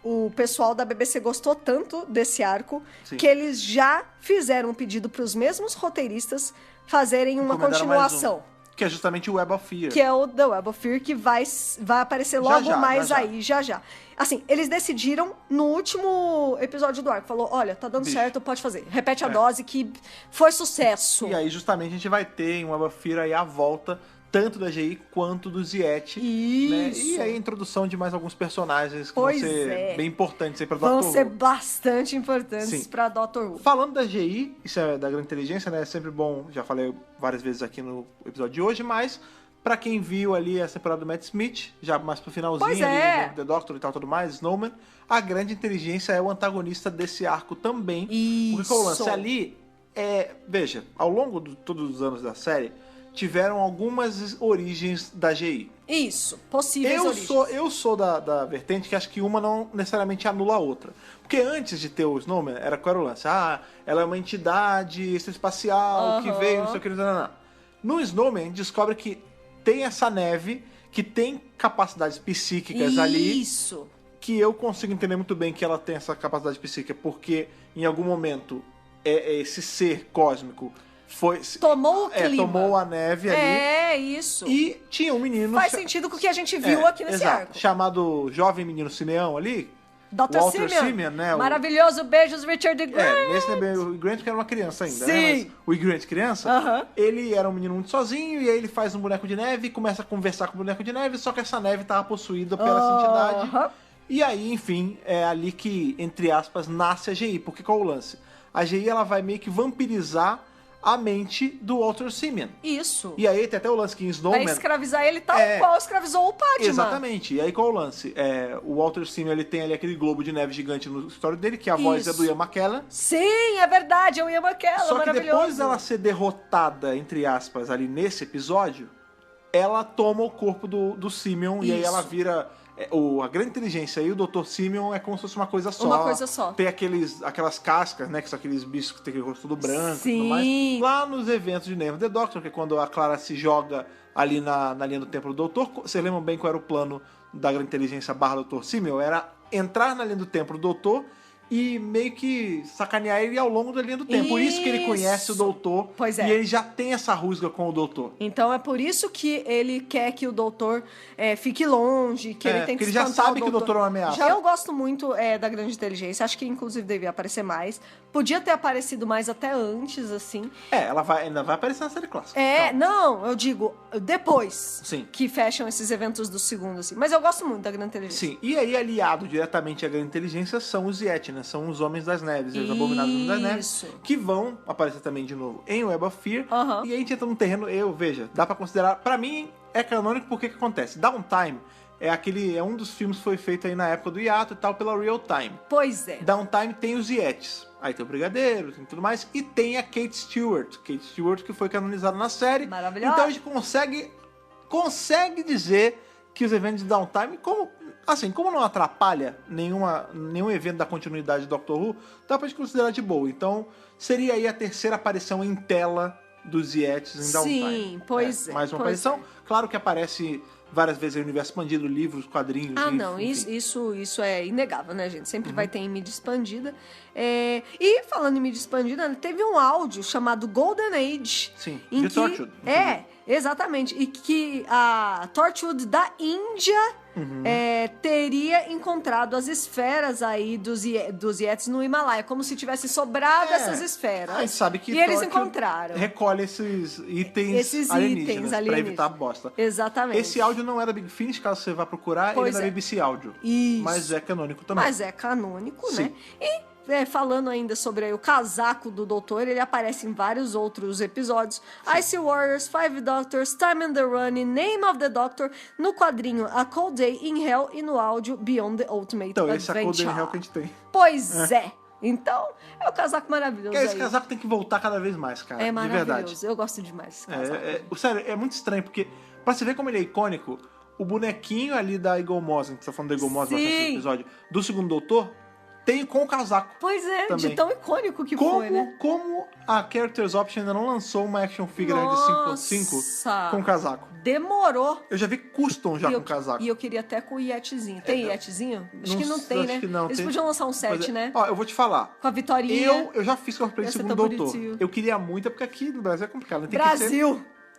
o pessoal da BBC gostou tanto desse arco que eles já fizeram um pedido para os mesmos roteiristas fazerem uma continuação. Que é justamente o Web of Fear. Que é o The Web of Fear, que vai aparecer logo aí, já. Assim, eles decidiram no último episódio do arco. Falou, olha, tá dando certo, pode fazer. Repete a dose que foi sucesso. E aí, justamente, a gente vai ter em Web of Fear aí a volta tanto da GI quanto do Ziet. Isso. Né? E aí a introdução de mais alguns personagens que vão ser bem importantes aí pra Dr. Who. Vão ser bastante importantes pra Dr. Who. Falando da GI, isso é da grande inteligência, né? É sempre bom, já falei várias vezes aqui no episódio de hoje, mas pra quem viu ali essa temporada do Matt Smith, já mais pro finalzinho ali, The Doctor e tal, tudo mais, Snowman, a grande inteligência é o antagonista desse arco também. Isso. Porque o lance ali veja, ao longo de todos os anos da série, tiveram algumas origens da GI. Isso, possíveis origens. Eu sou da vertente que acho que uma não necessariamente anula a outra. Porque antes de ter o Snowman, qual era o lance? Ela é uma entidade extraespacial que veio, não sei o que, não. No Snowman, a gente descobre que tem essa neve, que tem capacidades psíquicas ali. Isso. Que eu consigo entender muito bem que ela tem essa capacidade psíquica, porque em algum momento esse ser cósmico tomou o clima. Tomou a neve ali. Isso. E tinha um menino... Faz sentido com o que a gente viu aqui nesse arco. Chamado Jovem Menino Simeão ali. Dr. Walter Simeon, né? Maravilhoso, beijos, Richard Grant. Nesse também, o Grant que era uma criança ainda, Sim. né? Mas o Grant criança, ele era um menino muito sozinho, e aí ele faz um boneco de neve, começa a conversar com o boneco de neve, só que essa neve tava possuída pela essa entidade. E aí, enfim, é ali que, entre aspas, nasce a GI. Porque qual é o lance? A GI, ela vai meio que vampirizar a mente do Walter Simeon. Isso. E aí tem até o lance que em Snowman... Vai escravizar ele tal qual escravizou o Padma. Exatamente. E aí qual é o lance? O Walter Simeon, ele tem ali aquele globo de neve gigante no escritório dele, que a voz é do Ian McKellen. Sim, é verdade, é o Ian McKellen, Só que maravilhoso. depois dela ser derrotada, entre aspas, ali nesse episódio, ela toma o corpo do Simeon e aí ela vira... a grande inteligência e o Dr. Simeon é como se fosse uma coisa só. Uma coisa só. Tem aquelas cascas, né? Que são aqueles bichos que tem aquele rosto do branco Sim. e tudo mais. Lá nos eventos de Name of the Doctor, que é quando a Clara se joga ali na linha do Templo do Doutor. Vocês lembram bem qual era o plano da grande inteligência / Dr. Simeon? Era entrar na linha do Templo do Doutor e meio que sacanear ele ao longo da linha do tempo. Por isso que ele conhece o doutor. Pois é. E ele já tem essa rusga com o doutor. Então é por isso que ele quer que o doutor fique longe, que ele tem que ele já sabe que o doutor é uma ameaça. Eu gosto muito da grande inteligência. Acho que inclusive devia aparecer mais. Podia ter aparecido mais até antes, assim. Ela ainda vai aparecer na série clássica. Não, eu digo, depois Sim. que fecham esses eventos do segundo, assim. Mas eu gosto muito da grande inteligência. Sim, e aí aliado diretamente à grande inteligência são os Yeti, né? São os Homens das Neves, os Abomináveis Homens das Neves, que vão aparecer também de novo em Web of Fear. E aí a gente entra num terreno, veja, dá pra considerar, pra mim é canônico porque que acontece? Downtime é um dos filmes que foi feito aí na época do hiato e tal, pela Real Time. Pois é. Downtime tem os Yetis. Aí tem o Brigadeiro, tem tudo mais. E tem a Kate Stewart. Kate Stewart que foi canonizada na série. Maravilhosa. Então a gente consegue dizer que os eventos de Downtime, como não atrapalha nenhum evento da continuidade do Doctor Who, dá pra gente considerar de boa. Então, seria aí a terceira aparição em tela dos Yetis em Downtime. Sim, pois é. Mais uma aparição. Claro que aparece várias vezes em Universo Expandido, livros, quadrinhos. Isso é inegável, né, gente? Sempre vai ter em mídia expandida. E falando em mídia expandida, teve um áudio chamado Golden Age. Sim, de Torchwood. Exatamente. E que a Torchwood da Índia teria encontrado as esferas aí dos Yetis no Himalaia, como se tivesse sobrado essas esferas. A gente sabe que eles encontraram. Recolhe esses itens alienígenas pra evitar a bosta. Exatamente. Esse áudio não é da Big Finish, caso você vá procurar, ele é da BBC Áudio. Isso. Mas é canônico também. Né? E falando ainda sobre o casaco do doutor, ele aparece em vários outros episódios. Ice Warriors, Five Doctors, Time and the Running, Name of the Doctor, no quadrinho A Cold Day in Hell e no áudio Beyond the Ultimate Adventure. Esse é a Cold Day in Hell que a gente tem. Pois é. Então, é o casaco maravilhoso. Esse casaco tem que voltar cada vez mais, cara. É maravilhoso. De verdade. Eu gosto demais desse casaco. Sério, é muito estranho, porque pra você ver como ele é icônico, o bonequinho ali da Eagle Moss, a gente tá falando da Eagle Moss nesse episódio, do segundo doutor, tem com o casaco. Pois é, também. de tão icônico que foi, né? Como a Characters Option ainda não lançou uma action figure de 5x5 com casaco. Demorou. Eu já vi custom já com casaco. E eu queria até com o Yetizinho. Tem Yetizinho? Acho que não tem, né? Acho que não. Eles podiam lançar um set, né? Ó, eu vou te falar. Com a Vitorinha. Eu já fiz cosplay de Segundo Doutor. Eu queria muito, porque aqui no Brasil é complicado.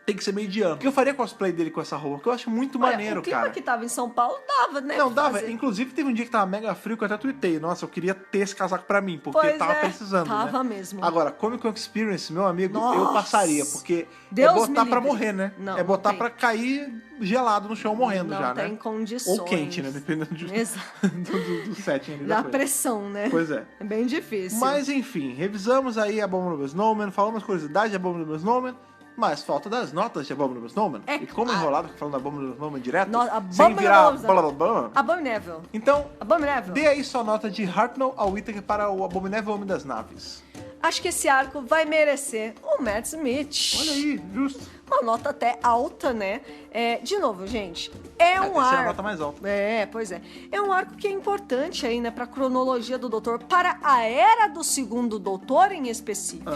Tem que ser mediano. Porque eu faria cosplay dele com essa roupa, porque eu acho muito maneiro, cara. O clima que tava em São Paulo dava, né? Não, dava. Inclusive, teve um dia que tava mega frio, que eu até tuitei. Nossa, eu queria ter esse casaco pra mim, porque tava precisando, tava né? mesmo. Agora, Comic Con Experience, meu amigo, eu passaria, porque Deus é botar pra morrer, né? Não, é botar não pra cair gelado no chão morrendo já, né? Não tem condições. Ou quente, né? Dependendo do setting ali da pressão, né? Pois é. É bem difícil. Mas, enfim, revisamos aí Abominable Snowman, falamos as curiosidades de Abominable Snowman, mas falta das notas de Abominable Snowman. E como enrolado falando da Abominable Snowman direto, sem virar Abominável. Então, dê aí sua nota de Hartnell ao Whittaker para o Abominável Homem das Naves. Acho que esse arco vai merecer o Matt Smith. Olha aí, justo. Uma nota até alta, né? De novo, gente, é um arco... Essa é a nota mais alta. Pois é. É um arco que é importante aí, né? Pra cronologia do Doutor, para a era do Segundo Doutor em específico.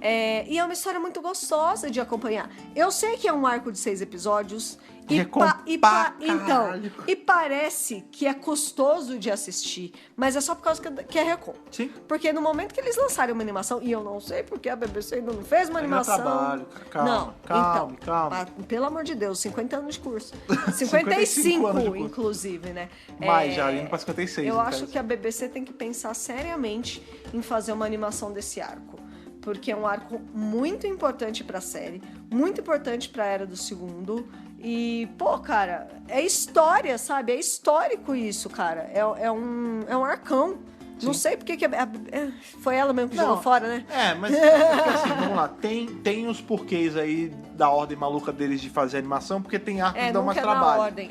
E é uma história muito gostosa de acompanhar. Eu sei que é um arco de 6 episódios. E parece que é custoso de assistir, mas é só por causa que é Recon. Sim. Porque no momento que eles lançarem uma animação, e eu não sei porque a BBC ainda não fez uma animação. Trabalho, calma. Pelo amor de Deus, 50 anos de curso. 55 anos de curso. Inclusive, né? Mas já indo pra 56. Eu acho que a BBC tem que pensar seriamente em fazer uma animação desse arco. Porque é um arco muito importante pra série, muito importante pra Era do Segundo. E, pô, cara, é história, sabe? É histórico isso, cara. É um arcão. Sim. Não sei porque que foi ela mesmo que jogou fora, né? Mas assim, vamos lá. Tem os porquês aí da ordem maluca deles de fazer animação, porque tem arcos que dão mais trabalho. Ordem,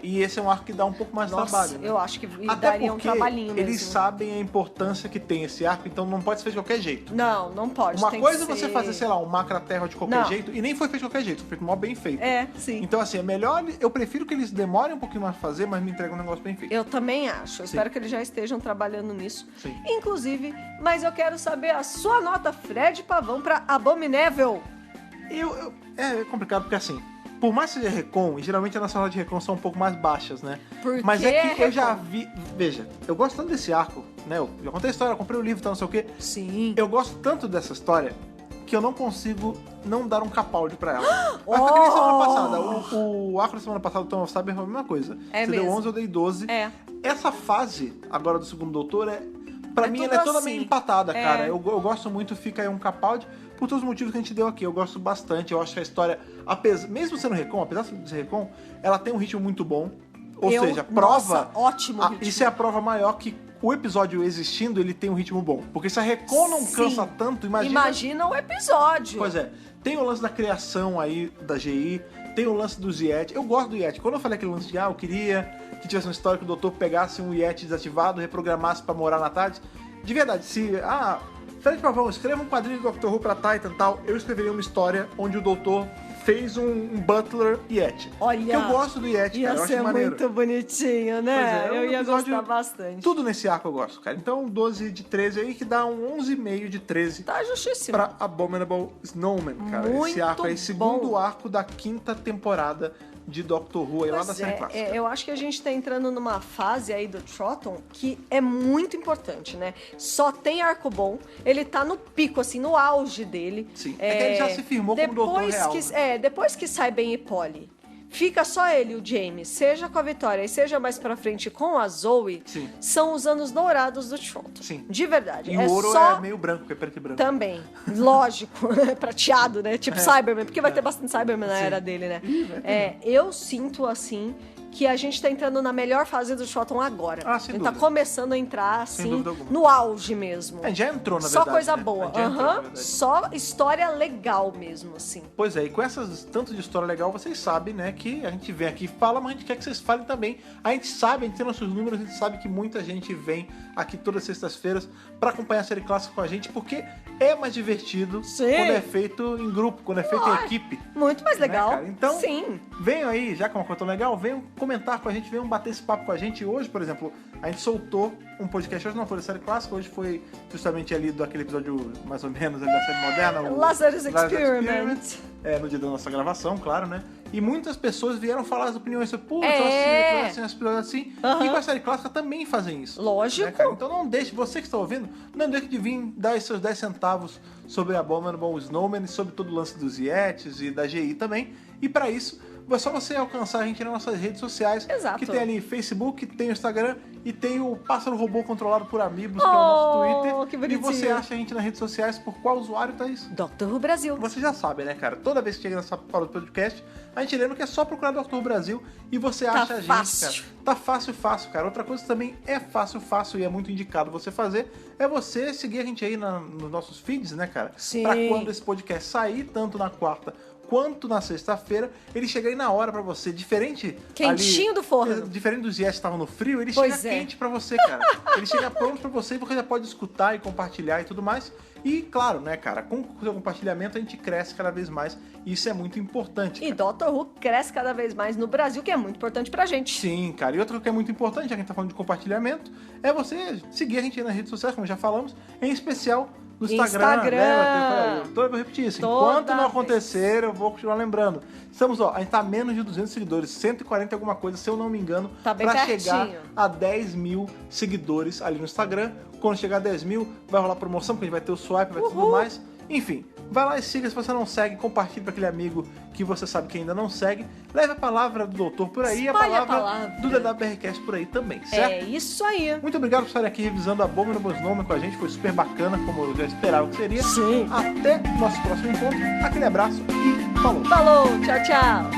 e esse é um arco que dá um pouco mais trabalho. Né? Eu acho que daria um trabalhinho mesmo. Eles sabem a importância que tem esse arco, então não pode ser feito de qualquer jeito. Não pode. Uma coisa é você fazer, sei lá, um Macra-Terra de qualquer jeito, e nem foi feito de qualquer jeito, foi feito mó bem feito. Sim. Então, assim, é melhor. Eu prefiro que eles demorem um pouquinho mais a fazer, mas me entregam um negócio bem feito. Eu também acho. Eu espero que eles já estejam trabalhando nisso. Sim. Inclusive, mas eu quero saber a sua nota, Fred Pavão, pra Abominável. É complicado porque, assim, por mais que seja Recon, e geralmente as nossas notas de Recon são um pouco mais baixas, né? Mas é que eu já vi... Veja, eu gosto tanto desse arco, né? Eu já contei a história, eu comprei o livro e tal, não sei o quê. Sim. Eu gosto tanto dessa história que eu não consigo não dar um Capaldi pra ela. Mas foi que nem semana passada. O arco da semana passada do Tom of Cyber foi a mesma coisa. Você deu 11, eu dei 12. Essa fase, agora do Segundo Doutor, pra mim, ela é toda meio empatada, cara. Eu gosto muito, fica aí um Capaldi, por todos os motivos que a gente deu aqui. Eu gosto bastante, eu acho que a história, mesmo sendo Recon, apesar de ser Recon, ela tem um ritmo muito bom. Ou seja, prova... ótimo ritmo. Isso é a prova maior que o episódio existindo, ele tem um ritmo bom. Porque se a Recon não cansa tanto, imagina o episódio. Pois é. Tem o lance da criação aí da GI, tem o lance dos Yeti. Eu gosto do Yeti. Quando eu falei aquele lance de, eu queria que tivesse uma história que o doutor pegasse um Yeti desativado, reprogramasse pra morar na tarde. De verdade, se... Fred Pavão, escreva um quadrinho do Doctor Who pra Titan e tal, eu escreveria uma história onde o doutor fez um Butler Yeti. Olha, porque eu gosto do Yeti, cara. Eu acho maneiro. Ia ser muito bonitinho, né? Pois eu ia gostar bastante. Tudo nesse arco eu gosto, cara. Então, 12 de 13 aí, que dá um 11,5 de 13. Tá justíssimo. Pra Abominable Snowman, cara. Muito esse arco aí, segundo bom. arco da 5ª temporada de Doctor Who aí, lá da série clássica. Eu acho que a gente tá entrando numa fase aí do Troughton que é muito importante, né? Só tem arco bom, ele tá no pico, assim, no auge dele. Sim, que ele já se firmou como Doutor Real. Depois que sai Ben e Polly, fica só ele e o James, seja com a Vitória e seja mais pra frente com a Zoe, são os anos dourados do Troughton. Sim. De verdade. E o ouro é meio branco, porque é preto e branco. Também. Lógico. Prateado, né? Tipo Cyberman, porque vai ter bastante Cyberman na era dele, né? Eu sinto, assim, que a gente tá entrando na melhor fase do Troughton agora. Sem a gente dúvida. tá começando a entrar, assim, no auge mesmo. Já entrou, na verdade. Só coisa né? boa. Só história legal mesmo, assim. Pois é, e com essas tanto de história legal, vocês sabem, né, que a gente vem aqui e fala, mas a gente quer que vocês falem também. A gente sabe, a gente tem nossos números, a gente sabe que muita gente vem aqui todas as sextas-feiras pra acompanhar a série clássica com a gente, porque é mais divertido quando é feito em grupo, quando é feito em equipe. Muito mais legal. Né, então, venham aí, já que é uma coisa tão legal, venham comentar com a gente, venham bater esse papo com a gente. Hoje, por exemplo, a gente soltou um podcast, hoje não foi da série clássica, hoje foi justamente ali daquele episódio mais ou menos ali da série moderna. O Lazarus Experiment. No dia da nossa gravação, claro, né? E muitas pessoas vieram falar as opiniões sobre, putz, assim, e com a série clássica também fazem isso. Lógico. Né, cara? Então não deixe, você que está ouvindo, não deixe de vir dar os seus 10 centavos sobre a Abominable Snowman e sobre todo o lance dos Yetis e da GI também. E para isso, é só você alcançar a gente nas nossas redes sociais. Exato. Que tem ali Facebook, tem o Instagram e tem o Pássaro Robô controlado por Amigos, que é o nosso Twitter. Que bonitinho. E você acha a gente nas redes sociais por qual usuário, Thaís? Dr. Who Brasil. Você já sabe, né, cara? Toda vez que chega nessa parada do podcast, a gente lembra que é só procurar Dr. Who Brasil e você acha a gente, cara. Tá fácil, cara. Outra coisa que também é fácil e é muito indicado você fazer é você seguir a gente aí nos nossos feeds, né, cara? Sim. Pra quando esse podcast sair, tanto na quarta quanto na sexta-feira, ele chega aí na hora pra você, diferente quentinho ali, do forno. Diferente dos Yes que estavam no frio, ele pois chega quente pra você, cara. Ele chega pronto pra você e você já pode escutar e compartilhar e tudo mais. E, claro, né, cara, com o seu compartilhamento a gente cresce cada vez mais e isso é muito importante. E Dr. Who cresce cada vez mais no Brasil, que é muito importante pra gente. Sim, cara. E outra coisa que é muito importante, já que a gente tá falando de compartilhamento, é você seguir a gente aí nas redes sociais, como já falamos, em especial no Instagram. Né? Eu vou repetir isso. Enquanto não acontecer, eu vou continuar lembrando. Estamos, a gente tá a menos de 200 seguidores, 140 e alguma coisa, se eu não me engano, tá bem pra pertinho. chegar a 10 mil seguidores ali no Instagram. Quando chegar a 10 mil, vai rolar promoção, porque a gente vai ter o swipe, vai ter tudo mais. Enfim, vai lá e siga. Se você não segue, compartilhe para aquele amigo que você sabe que ainda não segue. Leve a palavra do doutor por aí e a palavra do DWRcast por aí também, certo? É isso aí. Muito obrigado por estarem aqui revisando a Abominable Snowman com a gente. Foi super bacana, como eu já esperava que seria. Sim. Até o nosso próximo encontro. Aquele abraço e falou. Falou, tchau, tchau.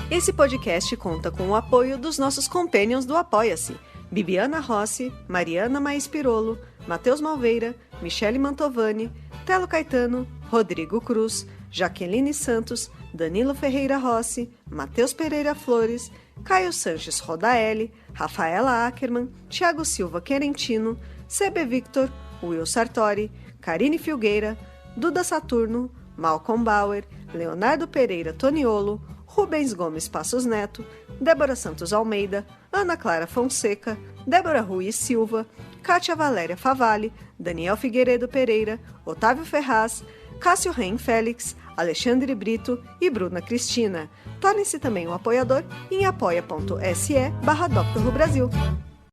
Esse podcast conta com o apoio dos nossos companions do Apoia-se. Bibiana Rossi, Mariana Maes Pirolo, Matheus Malveira, Michele Mantovani, Telo Caetano, Rodrigo Cruz, Jaqueline Santos, Danilo Ferreira Rossi, Matheus Pereira Flores, Caio Sanches Rodaelli, Rafaela Ackerman, Thiago Silva Querentino, CB Victor, Will Sartori, Karine Filgueira, Duda Saturno, Malcolm Bauer, Leonardo Pereira Toniolo, Rubens Gomes Passos Neto, Débora Santos Almeida, Ana Clara Fonseca, Débora Ruiz Silva, Kátia Valéria Favalli, Daniel Figueiredo Pereira, Otávio Ferraz, Cássio Reim Félix, Alexandre Brito e Bruna Cristina. Torne-se também um apoiador em apoia.se/Dr. Who Brasil.